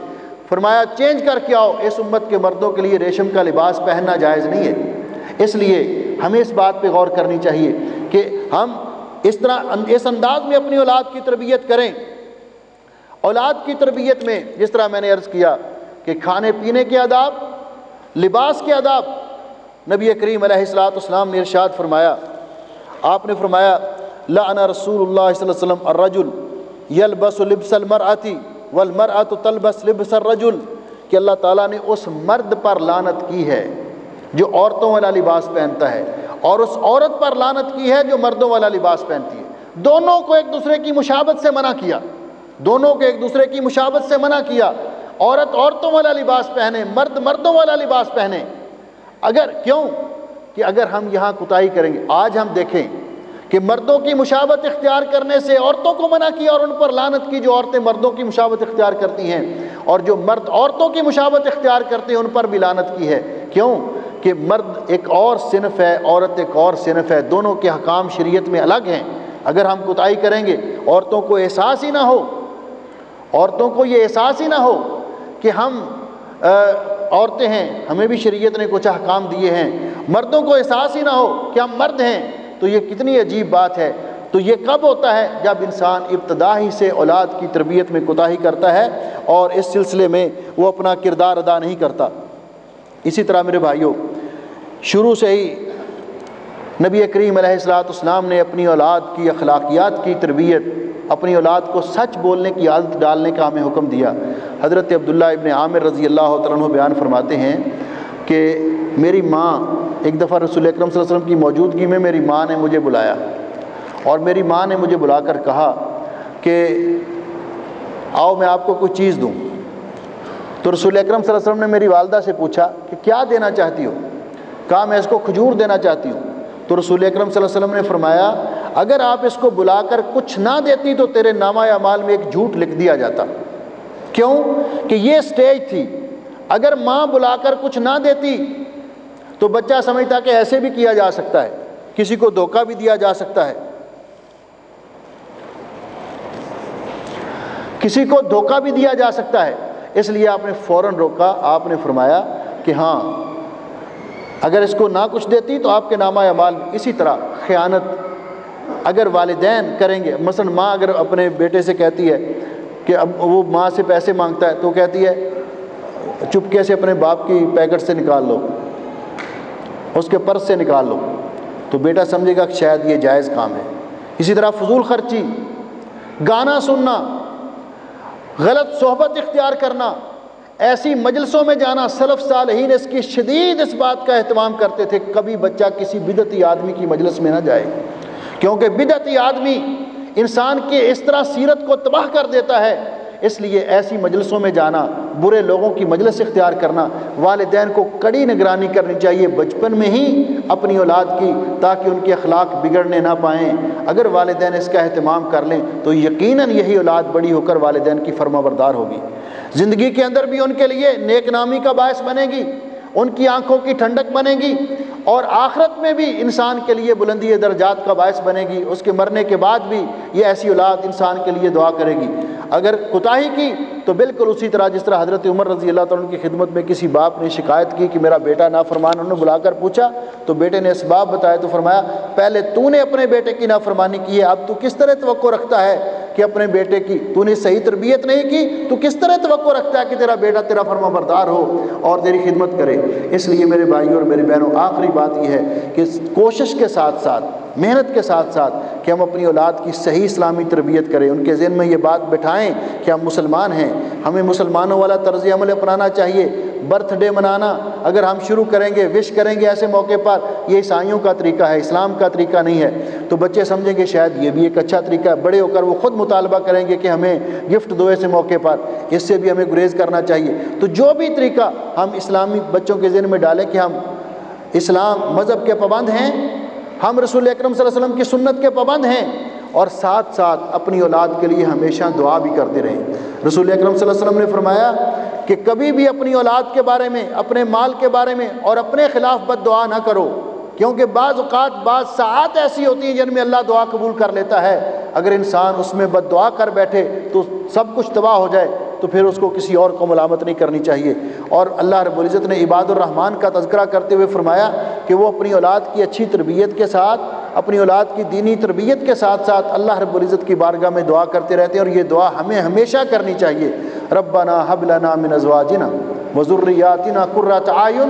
فرمایا چینج کر کے آؤ۔ اس امت کے مردوں کے لیے ریشم کا لباس پہننا جائز نہیں ہے، اس لیے ہمیں اس بات پہ غور کرنی چاہیے کہ ہم اس انداز میں اپنی اولاد کی تربیت کریں۔ اولاد کی تربیت میں جس طرح میں نے عرض کیا کہ کھانے پینے کے آداب، لباس کے آداب، نبی کریم علیہ السلام نے ارشاد فرمایا، آپ نے فرمایا لعن رسول اللہ صلی اللہ علیہ وسلم الرجل یلبس لبس المرأة والمرأۃ تلبس لبس الرجل، کہ اللہ تعالیٰ نے اس مرد پر لعنت کی ہے جو عورتوں والا لباس پہنتا ہے، اور اس عورت پر لعنت کی ہے جو مردوں والا لباس پہنتی ہے۔ دونوں کو ایک دوسرے کی مشابہت سے منع کیا، دونوں کو ایک دوسرے کی مشابہت سے منع کیا۔ عورت عورتوں والا لباس پہنے، مرد مردوں والا لباس پہنے۔ کیوں کہ اگر ہم یہاں کوتاہی کریں گے، آج ہم دیکھیں کہ مردوں کی مشابہت اختیار کرنے سے عورتوں کو منع کیا اور ان پر لعنت کی جو عورتیں مردوں کی مشابہت اختیار کرتی ہیں، اور جو مرد عورتوں کی مشابہت اختیار کرتے ہیں ان پر بھی لعنت کی ہے۔ کیوں کہ مرد ایک اور صنف ہے، عورت ایک اور صنف ہے، دونوں کے احکام شریعت میں الگ ہیں۔ اگر ہم کوتاہی کریں گے، عورتوں کو احساس ہی نہ ہو، عورتوں کو یہ احساس ہی نہ ہو کہ ہم عورتیں ہیں، ہمیں بھی شریعت نے کچھ احکام دیے ہیں، مردوں کو احساس ہی نہ ہو کہ ہم مرد ہیں، تو یہ کتنی عجیب بات ہے۔ تو یہ کب ہوتا ہے؟ جب انسان ابتدا ہی سے اولاد کی تربیت میں کوتاہی کرتا ہے اور اس سلسلے میں وہ اپنا کردار ادا نہیں کرتا۔ اسی طرح میرے بھائیوں، شروع سے ہی نبی کریم علیہ السلام نے اپنی اولاد کی اخلاقیات کی تربیت، اپنی اولاد کو سچ بولنے کی عادت ڈالنے کا ہمیں حکم دیا۔ حضرت عبداللہ ابن عامر رضی اللہ تعالیٰ عنہ بیان فرماتے ہیں کہ میری ماں، ایک دفعہ رسول اکرم صلی اللہ علیہ وسلم کی موجودگی میں میری ماں نے مجھے بلایا، اور میری ماں نے مجھے بلا کر کہا کہ آؤ میں آپ کو کچھ چیز دوں۔ تو رسول اکرم صلی اللہ علیہ وسلم نے میری والدہ سے پوچھا کہ کیا دینا چاہتی ہو؟ کہا میں اس کو کھجور دینا چاہتی ہوں۔ تو رسول اکرم صلی اللہ علیہ وسلم نے فرمایا اگر آپ اس کو بلا کر کچھ نہ دیتی تو تیرے نامہ اعمال میں ایک جھوٹ لکھ دیا جاتا۔ کیوں کہ یہ سٹیج تھی، اگر ماں بلا کر کچھ نہ دیتی تو بچہ سمجھتا کہ ایسے بھی کیا جا سکتا ہے، کسی کو دھوکہ بھی دیا جا سکتا ہے، کسی کو دھوکہ بھی دیا جا سکتا ہے۔ اس لیے آپ نے فوراً روکا، آپ نے فرمایا کہ ہاں اگر اس کو نہ کچھ دیتی تو آپ کے نامہ اعمال۔ اسی طرح خیانت اگر والدین کریں گے، مثلا ماں اگر اپنے بیٹے سے کہتی ہے کہ اب وہ ماں سے پیسے مانگتا ہے تو کہتی ہے چپکے سے اپنے باپ کی پیکٹ سے نکال لو، اس کے پرس سے نکال لو، تو بیٹا سمجھے گا کہ شاید یہ جائز کام ہے۔ اسی طرح فضول خرچی، گانا سننا، غلط صحبت اختیار کرنا، ایسی مجلسوں میں جانا۔ سلف صالحین اس کی شدید اس بات کا اہتمام کرتے تھے کبھی بچہ کسی بدعتی آدمی کی مجلس میں نہ جائے، کیونکہ بدعتی آدمی انسان کی اس طرح سیرت کو تباہ کر دیتا ہے۔ اس لیے ایسی مجلسوں میں جانا، برے لوگوں کی مجلس اختیار کرنا، والدین کو کڑی نگرانی کرنی چاہیے بچپن میں ہی اپنی اولاد کی، تاکہ ان کے اخلاق بگڑنے نہ پائیں۔ اگر والدین اس کا اہتمام کر لیں تو یقیناً یہی اولاد بڑی ہو کر والدین کی فرما بردار ہوگی، زندگی کے اندر بھی ان کے لیے نیک نامی کا باعث بنے گی، ان کی آنکھوں کی ٹھنڈک بنے گی، اور آخرت میں بھی انسان کے لیے بلندی درجات کا باعث بنے گی۔ اس کے مرنے کے بعد بھی یہ ایسی اولاد انسان کے لیے دعا کرے گی۔ اگر کوتاہی کی تو بالکل اسی طرح جس طرح حضرت عمر رضی اللہ تعالیٰ عنہ کی خدمت میں کسی باپ نے شکایت کی کہ میرا بیٹا نافرمان، انہوں نے بلا کر پوچھا تو بیٹے نے اسباب بتایا، تو فرمایا پہلے تو نے اپنے بیٹے کی نافرمانی کی ہے، اب تو کس طرح توقع رکھتا ہے کہ اپنے بیٹے کی تو نے صحیح تربیت نہیں کی، تو کس طرح توقع رکھتا ہے کہ تیرا بیٹا تیرا فرما بردار ہو اور تیری خدمت کرے۔ اس لیے میرے بھائیوں اور میری بہنوں، آخری بات یہ ہے کہ کوشش کے ساتھ ساتھ، محنت کے ساتھ ساتھ کہ ہم اپنی اولاد کی صحیح اسلامی تربیت کریں، ان کے ذہن میں یہ بات بٹھائیں کہ ہم مسلمان ہیں، ہمیں مسلمانوں والا طرز عمل اپنانا چاہیے۔ برتھ ڈے منانا اگر ہم شروع کریں گے، وش کریں گے ایسے موقع پر، یہ عیسائیوں کا طریقہ ہے، اسلام کا طریقہ نہیں ہے، تو بچے سمجھیں گے شاید یہ بھی ایک اچھا طریقہ ہے، بڑے ہو کر وہ خود مطالبہ کریں گے کہ ہمیں گفٹ دو ایسے موقع پر، اس سے بھی ہمیں گریز کرنا چاہیے۔ تو جو بھی طریقہ ہم اسلامی بچوں کے ذہن میں ڈالیں کہ ہم اسلام مذہب کے پابند ہیں، ہم رسول اکرم صلی اللہ علیہ وسلم کی سنت کے پابند ہیں، اور ساتھ ساتھ اپنی اولاد کے لیے ہمیشہ دعا بھی کرتے رہیں۔ رسول اکرم صلی اللہ علیہ وسلم نے فرمایا کہ کبھی بھی اپنی اولاد کے بارے میں، اپنے مال کے بارے میں اور اپنے خلاف بد دعا نہ کرو، کیونکہ بعض اوقات بعض ساعات ایسی ہوتی ہیں جن میں اللہ دعا قبول کر لیتا ہے۔ اگر انسان اس میں بد دعا کر بیٹھے تو سب کچھ تباہ ہو جائے، تو پھر اس کو کسی اور کو ملامت نہیں کرنی چاہیے۔ اور اللہ رب العزت نے عباد الرحمن کا تذکرہ کرتے ہوئے فرمایا کہ وہ اپنی اولاد کی اچھی تربیت کے ساتھ، اپنی اولاد کی دینی تربیت کے ساتھ ساتھ اللہ رب العزت کی بارگاہ میں دعا کرتے رہتے ہیں، اور یہ دعا ہمیں ہمیشہ کرنی چاہیے۔ ربنا هب لنا من ازواجنا وذرياتنا قرة اعين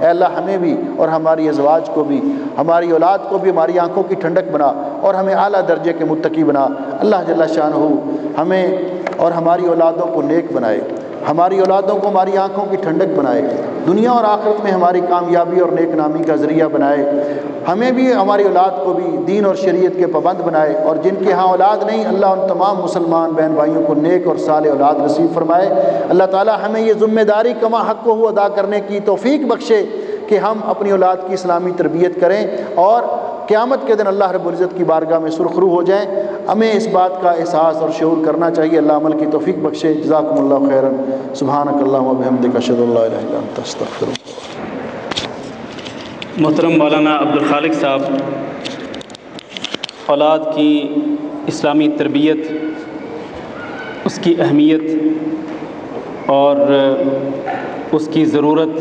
اے اللہ ہمیں بھی اور ہماری ازواج کو بھی، ہماری اولاد کو بھی ہماری آنکھوں کی ٹھنڈک بنا اور ہمیں اعلیٰ درجے کے متقی بنا۔ اللہ جل شانہ ہمیں اور ہماری اولادوں کو نیک بنائے، ہماری اولادوں کو ہماری آنکھوں کی ٹھنڈک بنائے، دنیا اور آخرت میں ہماری کامیابی اور نیک نامی کا ذریعہ بنائے، ہمیں بھی ہماری اولاد کو بھی دین اور شریعت کے پابند بنائے، اور جن کے ہاں اولاد نہیں اللہ ان تمام مسلمان بہن بھائیوں کو نیک اور صالح اولاد نصیب فرمائے۔ اللہ تعالی ہمیں یہ ذمہ داری کما حق کو ادا کرنے کی توفیق بخشے کہ ہم اپنی اولاد کی اسلامی تربیت کریں اور قیامت کے دن اللہ رب العزت کی بارگاہ میں سرخرو ہو جائیں۔ ہمیں اس بات کا احساس اور شعور کرنا چاہیے۔ اللہ عمل کی توفیق بخشے۔ جزاکم اللہ خیرا۔ سبحانک اللہم و بحمدک، اشہد ان لا الہ الا انت، استغفرک۔ محترم مولانا عبدالخالق صاحب اولاد کی اسلامی تربیت، اس کی اہمیت اور اس کی ضرورت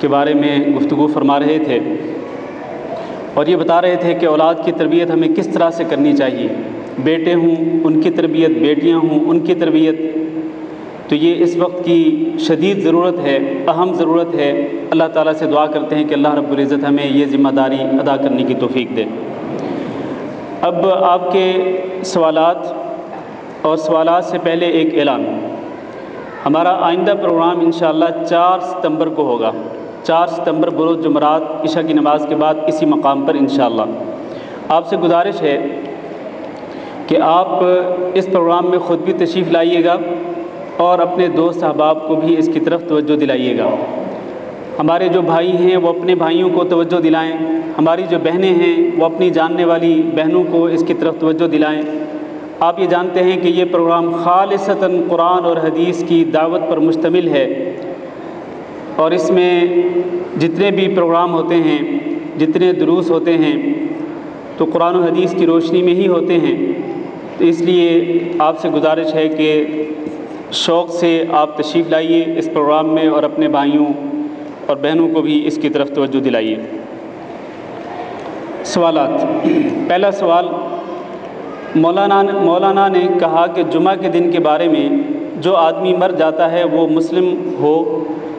کے بارے میں گفتگو فرما رہے تھے، اور یہ بتا رہے تھے کہ اولاد کی تربیت ہمیں کس طرح سے کرنی چاہیے۔ بیٹے ہوں ان کی تربیت، بیٹیاں ہوں ان کی تربیت، تو یہ اس وقت کی شدید ضرورت ہے، اہم ضرورت ہے۔ اللہ تعالیٰ سے دعا کرتے ہیں کہ اللہ رب العزت ہمیں یہ ذمہ داری ادا کرنے کی توفیق دے۔ اب آپ کے سوالات، اور سوالات سے پہلے ایک اعلان۔ ہمارا آئندہ پروگرام انشاءاللہ 4 ستمبر کو ہوگا۔ 4 ستمبر بروز جمعرات عشاء کی نماز کے بعد اسی مقام پر انشاءاللہ۔ آپ سے گزارش ہے کہ آپ اس پروگرام میں خود بھی تشریف لائیے گا اور اپنے دوست احباب کو بھی اس کی طرف توجہ دلائیے گا۔ ہمارے جو بھائی ہیں وہ اپنے بھائیوں کو توجہ دلائیں، ہماری جو بہنیں ہیں وہ اپنی جاننے والی بہنوں کو اس کی طرف توجہ دلائیں۔ آپ یہ جانتے ہیں کہ یہ پروگرام خالصتاً قرآن اور حدیث کی دعوت پر مشتمل ہے، اور اس میں جتنے بھی پروگرام ہوتے ہیں، جتنے دروس ہوتے ہیں، تو قرآن و حدیث کی روشنی میں ہی ہوتے ہیں۔ تو اس لیے آپ سے گزارش ہے کہ شوق سے آپ تشریف لائیے اس پروگرام میں، اور اپنے بھائیوں اور بہنوں کو بھی اس کی طرف توجہ دلائیے۔ سوالات۔ پہلا سوال، مولانا نے کہا کہ جمعہ کے دن کے بارے میں جو آدمی مر جاتا ہے وہ مسلم ہو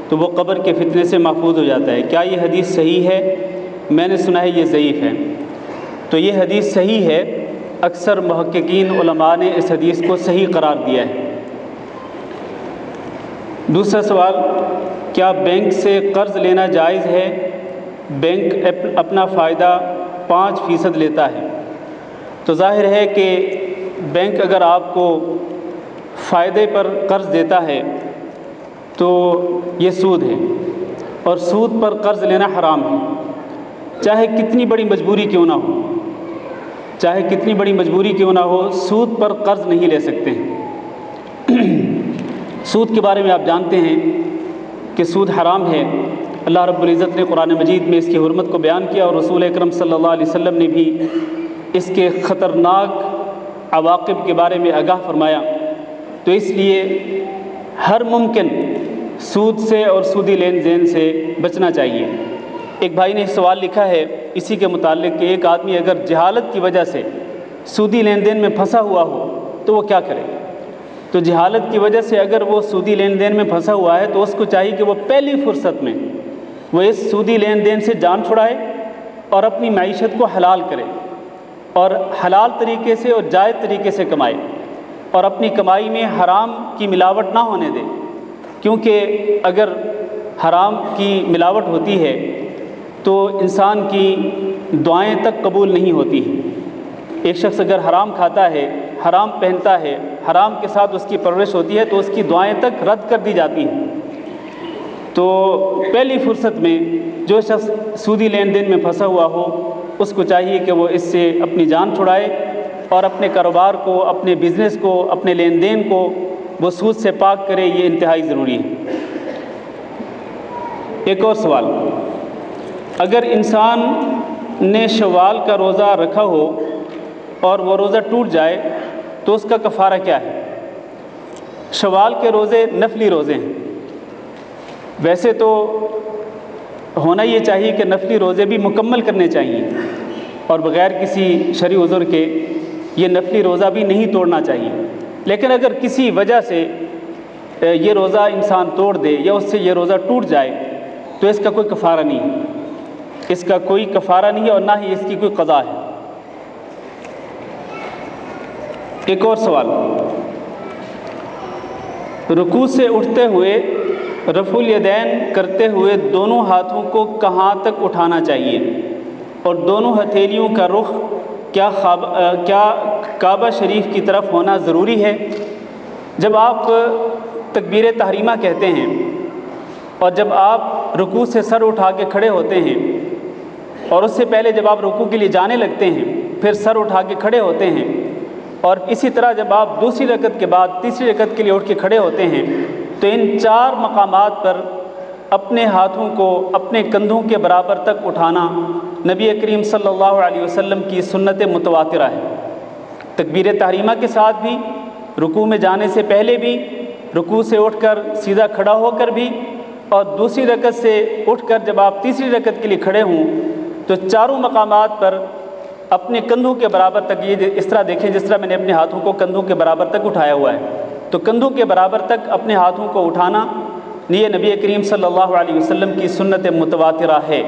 تو وہ قبر کے فتنے سے محفوظ ہو جاتا ہے، کیا یہ حدیث صحیح ہے؟ میں نے سنا ہے یہ ضعیف ہے۔ تو یہ حدیث صحیح ہے، اکثر محققین علماء نے اس حدیث کو صحیح قرار دیا ہے۔ دوسرا سوال، کیا بینک سے قرض لینا جائز ہے؟ بینک اپنا فائدہ 5% لیتا ہے، تو ظاہر ہے کہ بینک اگر آپ کو فائدے پر قرض دیتا ہے تو یہ سود ہے، اور سود پر قرض لینا حرام ہے، چاہے کتنی بڑی مجبوری کیوں نہ ہو، چاہے کتنی بڑی مجبوری کیوں نہ ہو، سود پر قرض نہیں لے سکتے ہیں۔ سود کے بارے میں آپ جانتے ہیں کہ سود حرام ہے۔ اللہ رب العزت نے قرآن مجید میں اس کی حرمت کو بیان کیا، اور رسول اکرم صلی اللہ علیہ وسلم نے بھی اس کے خطرناک عواقب کے بارے میں آگاہ فرمایا۔ تو اس لیے ہر ممکن سود سے اور سودی لین دین سے بچنا چاہیے۔ ایک بھائی نے سوال لکھا ہے اسی کے متعلق کہ ایک آدمی اگر جہالت کی وجہ سے سودی لین دین میں پھنسا ہوا ہو تو وہ کیا کرے؟ تو جہالت کی وجہ سے اگر وہ سودی لین دین میں پھنسا ہوا ہے تو اس کو چاہیے کہ وہ پہلی فرصت میں وہ اس سودی لین دین سے جان چھڑائے اور اپنی معیشت کو حلال کرے، اور حلال طریقے سے اور جائز طریقے سے کمائے، اور اپنی کمائی میں حرام کی ملاوٹ نہ ہونے دے، کیونکہ اگر حرام کی ملاوٹ ہوتی ہے تو انسان کی دعائیں تک قبول نہیں ہوتی ہیں۔ ایک شخص اگر حرام کھاتا ہے، حرام پہنتا ہے، حرام کے ساتھ اس کی پرورش ہوتی ہے تو اس کی دعائیں تک رد کر دی جاتی ہیں۔ تو پہلی فرصت میں جو شخص سودی لین دین میں پھنسا ہوا ہو اس کو چاہیے کہ وہ اس سے اپنی جان چھڑائے اور اپنے کاروبار کو، اپنے بزنس کو، اپنے لین دین کو وہ سود سے پاک کرے، یہ انتہائی ضروری ہے۔ ایک اور سوال، اگر انسان نے شوال کا روزہ رکھا ہو اور وہ روزہ ٹوٹ جائے تو اس کا کفارہ کیا ہے؟ شوال کے روزے نفلی روزے ہیں، ویسے تو ہونا یہ چاہیے کہ نفلی روزے بھی مکمل کرنے چاہیے، اور بغیر کسی شرعی عذر کے یہ نفلی روزہ بھی نہیں توڑنا چاہیے، لیکن اگر کسی وجہ سے یہ روزہ انسان توڑ دے یا اس سے یہ روزہ ٹوٹ جائے تو اس کا کوئی کفارہ نہیں ہے، اس کا کوئی کفارہ نہیں ہے اور نہ ہی اس کی کوئی قضا ہے۔ ایک اور سوال، رکوع سے اٹھتے ہوئے رفع الیدین کرتے ہوئے دونوں ہاتھوں کو کہاں تک اٹھانا چاہیے اور دونوں ہتھیلیوں کا رخ کیا کعبہ شریف کی طرف ہونا ضروری ہے؟ جب آپ تکبیر تحریمہ کہتے ہیں اور جب آپ رکوع سے سر اٹھا کے کھڑے ہوتے ہیں اور اس سے پہلے جب آپ رکوع کے لیے جانے لگتے ہیں پھر سر اٹھا کے کھڑے ہوتے ہیں اور اسی طرح جب آپ دوسری رکعت کے بعد تیسری رکعت کے لیے اٹھ کے کھڑے ہوتے ہیں تو ان 4 مقامات پر اپنے ہاتھوں کو اپنے کندھوں کے برابر تک اٹھانا نبی کریم صلی اللہ علیہ وسلم کی سنت متواترہ ہے۔ تکبیر تحریمہ کے ساتھ بھی، رکوع میں جانے سے پہلے بھی، رکوع سے اٹھ کر سیدھا کھڑا ہو کر بھی، اور دوسری رکعت سے اٹھ کر جب آپ تیسری رکعت کے لیے کھڑے ہوں تو چاروں مقامات پر اپنے کندھوں کے برابر تک، یہ اس طرح دیکھیں جس طرح میں نے اپنے ہاتھوں کو کندھوں کے برابر تک اٹھایا ہوا ہے، تو کندھوں کے برابر تک اپنے ہاتھوں کو اٹھانا یہ نبی کریم صلی اللہ علیہ وسلم کی سنت متواترہ ہے۔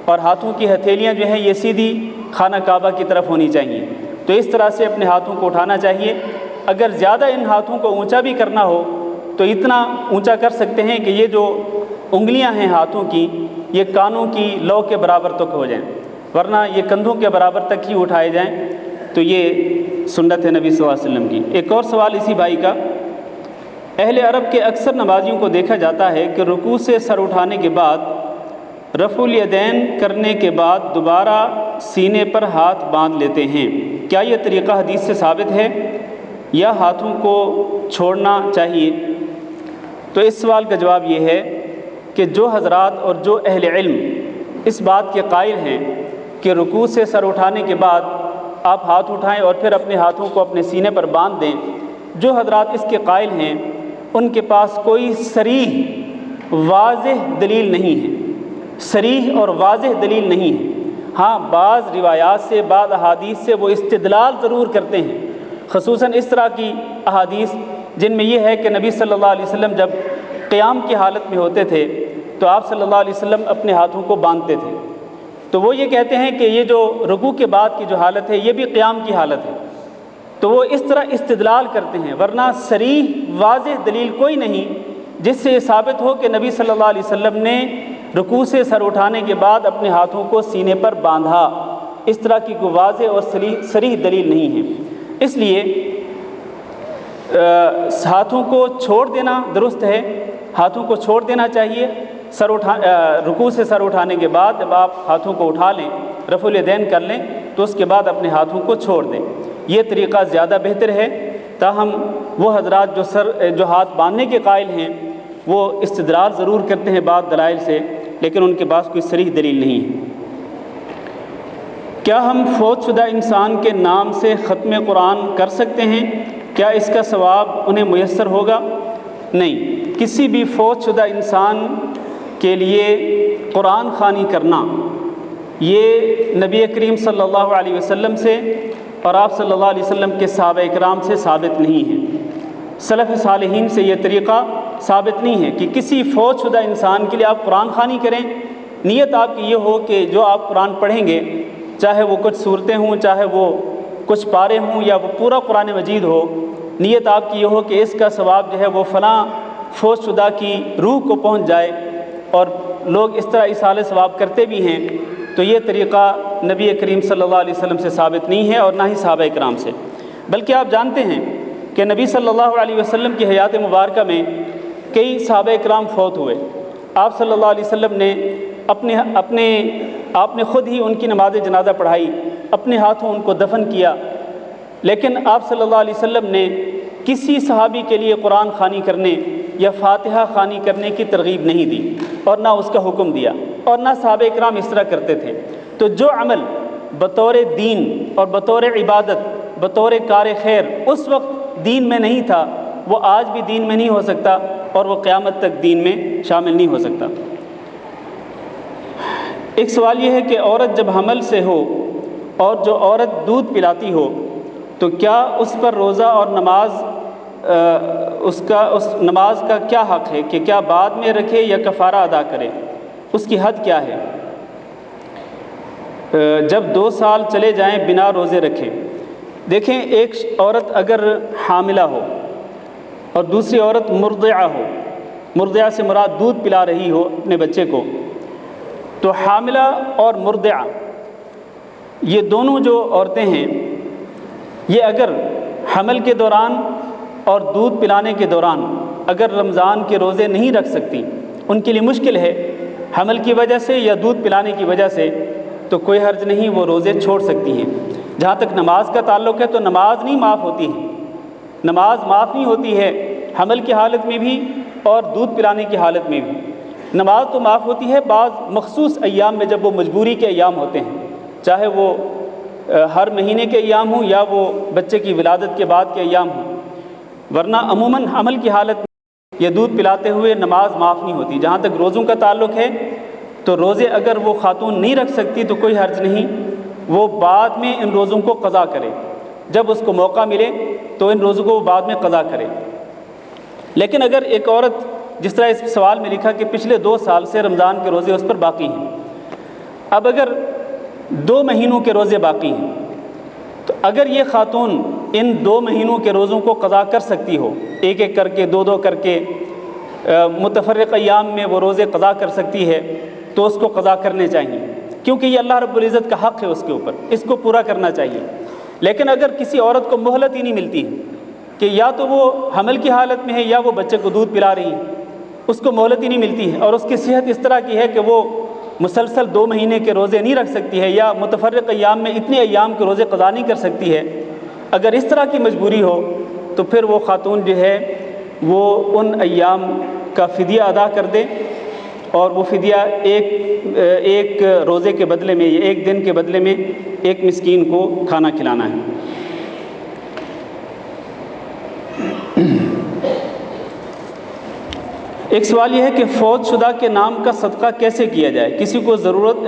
اور ہاتھوں کی ہتھیلیاں جو ہیں یہ سیدھی خانہ کعبہ کی طرف ہونی چاہیے، تو اس طرح سے اپنے ہاتھوں کو اٹھانا چاہیے۔ اگر زیادہ ان ہاتھوں کو اونچا بھی کرنا ہو تو اتنا اونچا کر سکتے ہیں کہ یہ جو انگلیاں ہیں ہاتھوں کی یہ کانوں کی لو کے برابر تک ہو جائیں، ورنہ یہ کندھوں کے برابر تک ہی اٹھائے جائیں، تو یہ سنت ہے نبی صلی اللہ علیہ وسلم کی۔ ایک اور سوال اسی بھائی کا، اہل عرب کے اکثر نمازیوں کو دیکھا جاتا ہے کہ رکوع سے سر اٹھانے کے بعد رفع الیدین کرنے کے بعد دوبارہ سینے پر ہاتھ باندھ لیتے ہیں، کیا یہ طریقہ حدیث سے ثابت ہے یا ہاتھوں کو چھوڑنا چاہیے؟ تو اس سوال کا جواب یہ ہے کہ جو حضرات اور جو اہل علم اس بات کے قائل ہیں کہ رکوع سے سر اٹھانے کے بعد آپ ہاتھ اٹھائیں اور پھر اپنے ہاتھوں کو اپنے سینے پر باندھ دیں، جو حضرات اس کے قائل ہیں ان کے پاس کوئی صریح واضح دلیل نہیں ہے، صریح اور واضح دلیل نہیں ہے۔ ہاں بعض روایات سے، بعض احادیث سے وہ استدلال ضرور کرتے ہیں، خصوصاً اس طرح کی احادیث جن میں یہ ہے کہ نبی صلی اللہ علیہ وسلم جب قیام کی حالت میں ہوتے تھے تو آپ صلی اللہ علیہ وسلم اپنے ہاتھوں کو باندھتے تھے، تو وہ یہ کہتے ہیں کہ یہ جو رکوع کے بعد کی جو حالت ہے یہ بھی قیام کی حالت ہے، تو وہ اس طرح استدلال کرتے ہیں، ورنہ صریح واضح دلیل کوئی نہیں جس سے یہ ثابت ہو کہ نبی صلی اللہ علیہ وسلم نے رکوع سے سر اٹھانے کے بعد اپنے ہاتھوں کو سینے پر باندھا، اس طرح کی کوئی واضح اور صریح دلیل نہیں ہے۔ اس لیے ہاتھوں کو چھوڑ دینا درست ہے، ہاتھوں کو چھوڑ دینا چاہیے۔ رکوع سے سر اٹھانے کے بعد جب آپ ہاتھوں کو اٹھا لیں، رفع الیدین کر لیں، تو اس کے بعد اپنے ہاتھوں کو چھوڑ دیں، یہ طریقہ زیادہ بہتر ہے۔ تاہم وہ حضرات جو ہاتھ باندھنے کے قائل ہیں وہ استدلال ضرور کرتے ہیں بعض دلائل سے، لیکن ان کے پاس کوئی صریح دلیل نہیں ہے۔ کیا ہم فوت شدہ انسان کے نام سے ختم قرآن کر سکتے ہیں؟ کیا اس کا ثواب انہیں میسر ہوگا؟ نہیں، کسی بھی فوت شدہ انسان کے لیے قرآن خوانی کرنا یہ نبی کریم صلی اللہ علیہ وسلم سے اور آپ صلی اللہ علیہ وسلم کے صحابہ اکرام سے ثابت نہیں ہے، سلف صالحین سے یہ طریقہ ثابت نہیں ہے کہ کسی فوت شدہ انسان کے لیے آپ قرآن خوانی کریں۔ نیت آپ کی یہ ہو کہ جو آپ قرآن پڑھیں گے، چاہے وہ کچھ صورتیں ہوں، چاہے وہ کچھ پارے ہوں یا وہ پورا قرآن مجید ہو، نیت آپ کی یہ ہو کہ اس کا ثواب جو ہے وہ فلاں فوت شدہ کی روح کو پہنچ جائے، اور لوگ اس طرح ایصال ثواب کرتے بھی ہیں، تو یہ طریقہ نبی کریم صلی اللہ علیہ وسلم سے ثابت نہیں ہے اور نہ ہی صحابہ اکرام سے۔ بلکہ آپ جانتے ہیں کہ نبی صلی اللہ علیہ وسلم کی حیات مبارکہ میں کئی صحابہ اکرام فوت ہوئے، آپ صلی اللہ علیہ وسلم نے آپ نے خود ہی ان کی نماز جنازہ پڑھائی، اپنے ہاتھوں ان کو دفن کیا، لیکن آپ صلی اللہ علیہ وسلم نے کسی صحابی کے لیے قرآن خوانی کرنے یا فاتحہ خوانی کرنے کی ترغیب نہیں دی اور نہ اس کا حکم دیا، اور نہ صحابہ اکرام اس طرح کرتے تھے۔ تو جو عمل بطور دین اور بطور عبادت، بطور کار خیر اس وقت دین میں نہیں تھا، وہ آج بھی دین میں نہیں ہو سکتا اور وہ قیامت تک دین میں شامل نہیں ہو سکتا۔ ایک سوال یہ ہے کہ عورت جب حمل سے ہو اور جو عورت دودھ پلاتی ہو تو کیا اس پر روزہ اور نماز اس نماز کا کیا حق ہے کہ کیا بعد میں رکھے یا کفارہ ادا کرے، اس کی حد کیا ہے؟ جب 2 سال چلے جائیں بنا روزے رکھے. دیکھیں، ایک عورت اگر حاملہ ہو اور دوسری عورت مرضعہ ہو، مرضعہ سے مراد دودھ پلا رہی ہو اپنے بچے کو، تو حاملہ اور مرضعہ یہ دونوں جو عورتیں ہیں، یہ اگر حمل کے دوران اور دودھ پلانے کے دوران اگر رمضان کے روزے نہیں رکھ سکتی، ان کے لیے مشکل ہے حمل کی وجہ سے یا دودھ پلانے کی وجہ سے، تو کوئی حرج نہیں، وہ روزے چھوڑ سکتی ہیں. جہاں تک نماز کا تعلق ہے تو نماز نہیں معاف ہوتی ہے، نماز معاف نہیں ہوتی ہے حمل کی حالت میں بھی اور دودھ پلانے کی حالت میں بھی. نماز تو معاف ہوتی ہے بعض مخصوص ایام میں، جب وہ مجبوری کے ایام ہوتے ہیں، چاہے وہ ہر مہینے کے ایام ہوں یا وہ بچے کی ولادت کے بعد کے ایام ہوں، ورنہ عموماً حمل کی حالت میں یہ دودھ پلاتے ہوئے نماز معاف نہیں ہوتی. جہاں تک روزوں کا تعلق ہے تو روزے اگر وہ خاتون نہیں رکھ سکتی تو کوئی حرج نہیں، وہ بعد میں ان روزوں کو قضا کرے، جب اس کو موقع ملے تو ان روزوں کو وہ بعد میں قضا کرے. لیکن اگر ایک عورت، جس طرح اس سوال میں لکھا کہ پچھلے 2 سال سے رمضان کے روزے اس پر باقی ہیں، اب اگر 2 مہینوں کے روزے باقی ہیں، تو اگر یہ خاتون ان 2 مہینوں کے روزوں کو قضا کر سکتی ہو، ایک ایک کر کے 2 کر کے متفرق ایام میں وہ روزے قضا کر سکتی ہے، تو اس کو قضا کرنے چاہیے، کیونکہ یہ اللہ رب العزت کا حق ہے اس کے اوپر، اس کو پورا کرنا چاہیے. لیکن اگر کسی عورت کو مہلت ہی نہیں ملتی کہ یا تو وہ حمل کی حالت میں ہے یا وہ بچے کو دودھ پلا رہی ہے، اس کو مہلت ہی نہیں ملتی ہے، اور اس کی صحت اس طرح کی ہے کہ وہ مسلسل 2 مہینے کے روزے نہیں رکھ سکتی ہے یا متفرق ایام میں اتنے ایام کے روزے قضا نہیں کر سکتی ہے، اگر اس طرح کی مجبوری ہو تو پھر وہ خاتون جو ہے وہ ان ایام کا فدیہ ادا کر دے، اور وہ فدیہ ایک روزے کے بدلے میں یا 1 دن کے بدلے میں 1 مسکین کو کھانا کھلانا ہے. ایک سوال یہ ہے کہ فوت شدہ کے نام کا صدقہ کیسے کیا جائے؟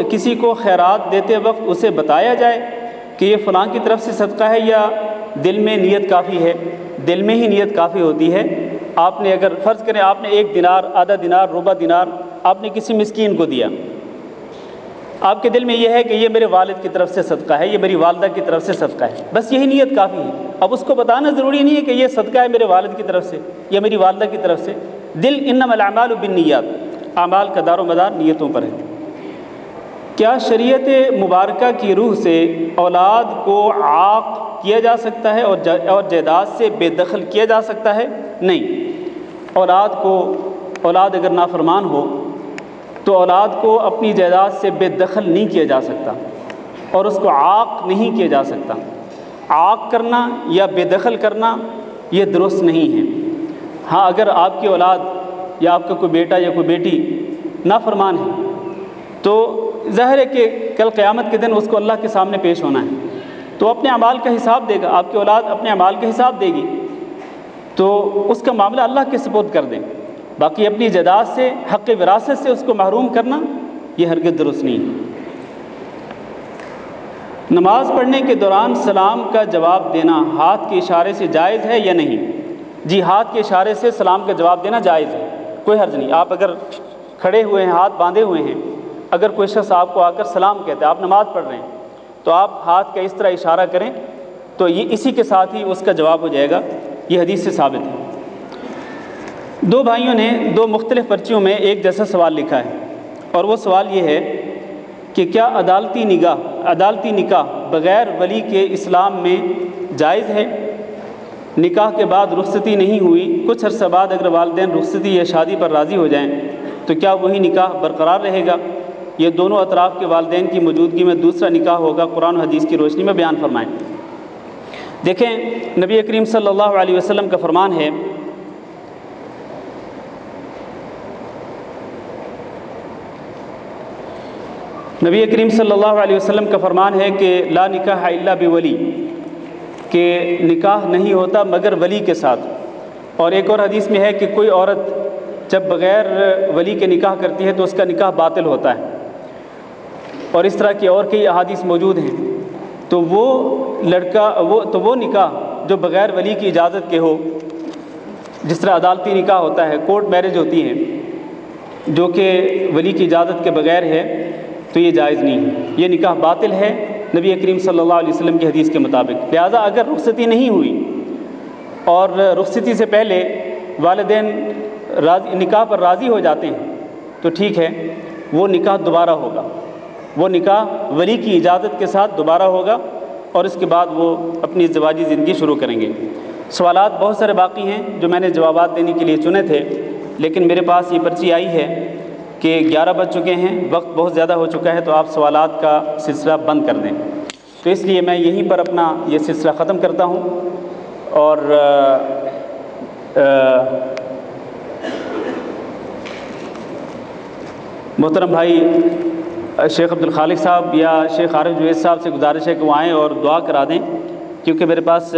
کسی کو خیرات دیتے وقت اسے بتایا جائے کہ یہ فلاں کی طرف سے صدقہ ہے، یا دل میں نیت کافی ہے؟ دل میں ہی نیت کافی ہوتی ہے. آپ نے اگر فرض کریں آپ نے 1 دینار، آدھا دینار، ربع دینار آپ نے کسی مسکین کو دیا، آپ کے دل میں یہ ہے کہ یہ میرے والد کی طرف سے صدقہ ہے، یہ میری والدہ کی طرف سے صدقہ ہے، بس یہی نیت کافی ہے. اب اس کو بتانا ضروری نہیں ہے کہ یہ صدقہ ہے میرے والد کی طرف سے یا میری والدہ کی طرف سے. دل انما الاعمال بالنیات، اعمال کا دار و مدار نیتوں پر ہے. کیا شریعت مبارکہ کی روح سے اولاد کو عاق کیا جا سکتا ہے اور جائیداد سے بے دخل کیا جا سکتا ہے؟ نہیں، اولاد اگر نافرمان ہو تو اولاد کو اپنی جائیداد سے بے دخل نہیں کیا جا سکتا اور اس کو عاق نہیں کیا جا سکتا. عاق کرنا یا بے دخل کرنا یہ درست نہیں ہے. ہاں، اگر آپ کی اولاد یا آپ کا کوئی بیٹا یا کوئی بیٹی نافرمان ہے تو ظاہر ہے کہ کل قیامت کے دن اس کو اللہ کے سامنے پیش ہونا ہے، تو اپنے اعمال کا حساب دے گا. آپ کی اولاد اپنے اعمال کا حساب دے گی، تو اس کا معاملہ اللہ کے سپرد کر دیں. باقی اپنی جائیداد سے، حق وراثت سے اس کو محروم کرنا یہ ہرگز درست نہیں ہے. نماز پڑھنے کے دوران سلام کا جواب دینا ہاتھ کے اشارے سے جائز ہے یا نہیں؟ جی، ہاتھ کے اشارے سے سلام کا جواب دینا جائز ہے، کوئی حرج نہیں. آپ اگر کھڑے ہوئے ہیں، ہاتھ باندھے ہوئے ہیں، اگر کوئی شخص آپ کو آ کر سلام کہتا ہے، آپ نماز پڑھ رہے ہیں، تو آپ ہاتھ کا اس طرح اشارہ کریں تو یہ اسی کے ساتھ ہی اس کا جواب ہو جائے گا. یہ حدیث سے ثابت ہے. 2 بھائیوں نے 2 مختلف پرچیوں میں ایک جیسا سوال لکھا ہے، اور وہ سوال یہ ہے کہ کیا عدالتی نکاح بغیر ولی کے اسلام میں جائز ہے؟ نکاح کے بعد رخصتی نہیں ہوئی، کچھ عرصہ بعد اگر والدین رخصتی یا شادی پر راضی ہو جائیں تو کیا وہی نکاح برقرار رہے گا؟ یہ دونوں اطراف کے والدین کی موجودگی میں دوسرا نکاح ہوگا، قرآن و حدیث کی روشنی میں بیان فرمائیں. دیکھیں، نبی کریم صلی اللہ علیہ وسلم کا فرمان ہے کہ لا نکاح الا بولی، کہ نکاح نہیں ہوتا مگر ولی کے ساتھ. اور ایک اور حدیث میں ہے کہ کوئی عورت جب بغیر ولی کے نکاح کرتی ہے تو اس کا نکاح باطل ہوتا ہے. اور اس طرح کی اور کئی احادیث موجود ہیں. تو وہ نکاح جو بغیر ولی کی اجازت کے ہو جس طرح عدالتی نکاح ہوتا ہے، کورٹ میرج ہوتی ہے جو کہ ولی کی اجازت کے بغیر ہے، تو یہ جائز نہیں ہے، یہ نکاح باطل ہے نبی کریم صلی اللہ علیہ وسلم کی حدیث کے مطابق۔ لہٰذا اگر رخصتی نہیں ہوئی اور رخصتی سے پہلے والدین نکاح پر راضی ہو جاتے ہیں تو ٹھیک ہے، وہ نکاح دوبارہ ہوگا، وہ نکاح ولی کی اجازت کے ساتھ دوبارہ ہوگا اور اس کے بعد وہ اپنی ازدواجی زندگی شروع کریں گے۔ سوالات بہت سارے باقی ہیں جو میں نے جوابات دینے کے لیے چنے تھے، لیکن میرے پاس یہ پرچی آئی ہے کہ 11 بج چکے ہیں، وقت بہت زیادہ ہو چکا ہے، تو آپ سوالات کا سلسلہ بند کر دیں، تو اس لیے میں یہیں پر اپنا یہ سلسلہ ختم کرتا ہوں۔ اور محترم بھائی شیخ عبدالخالق صاحب یا شیخ عارف جوید صاحب سے گزارش ہے کہ وہ آئیں اور دعا کرا دیں، کیونکہ میرے پاس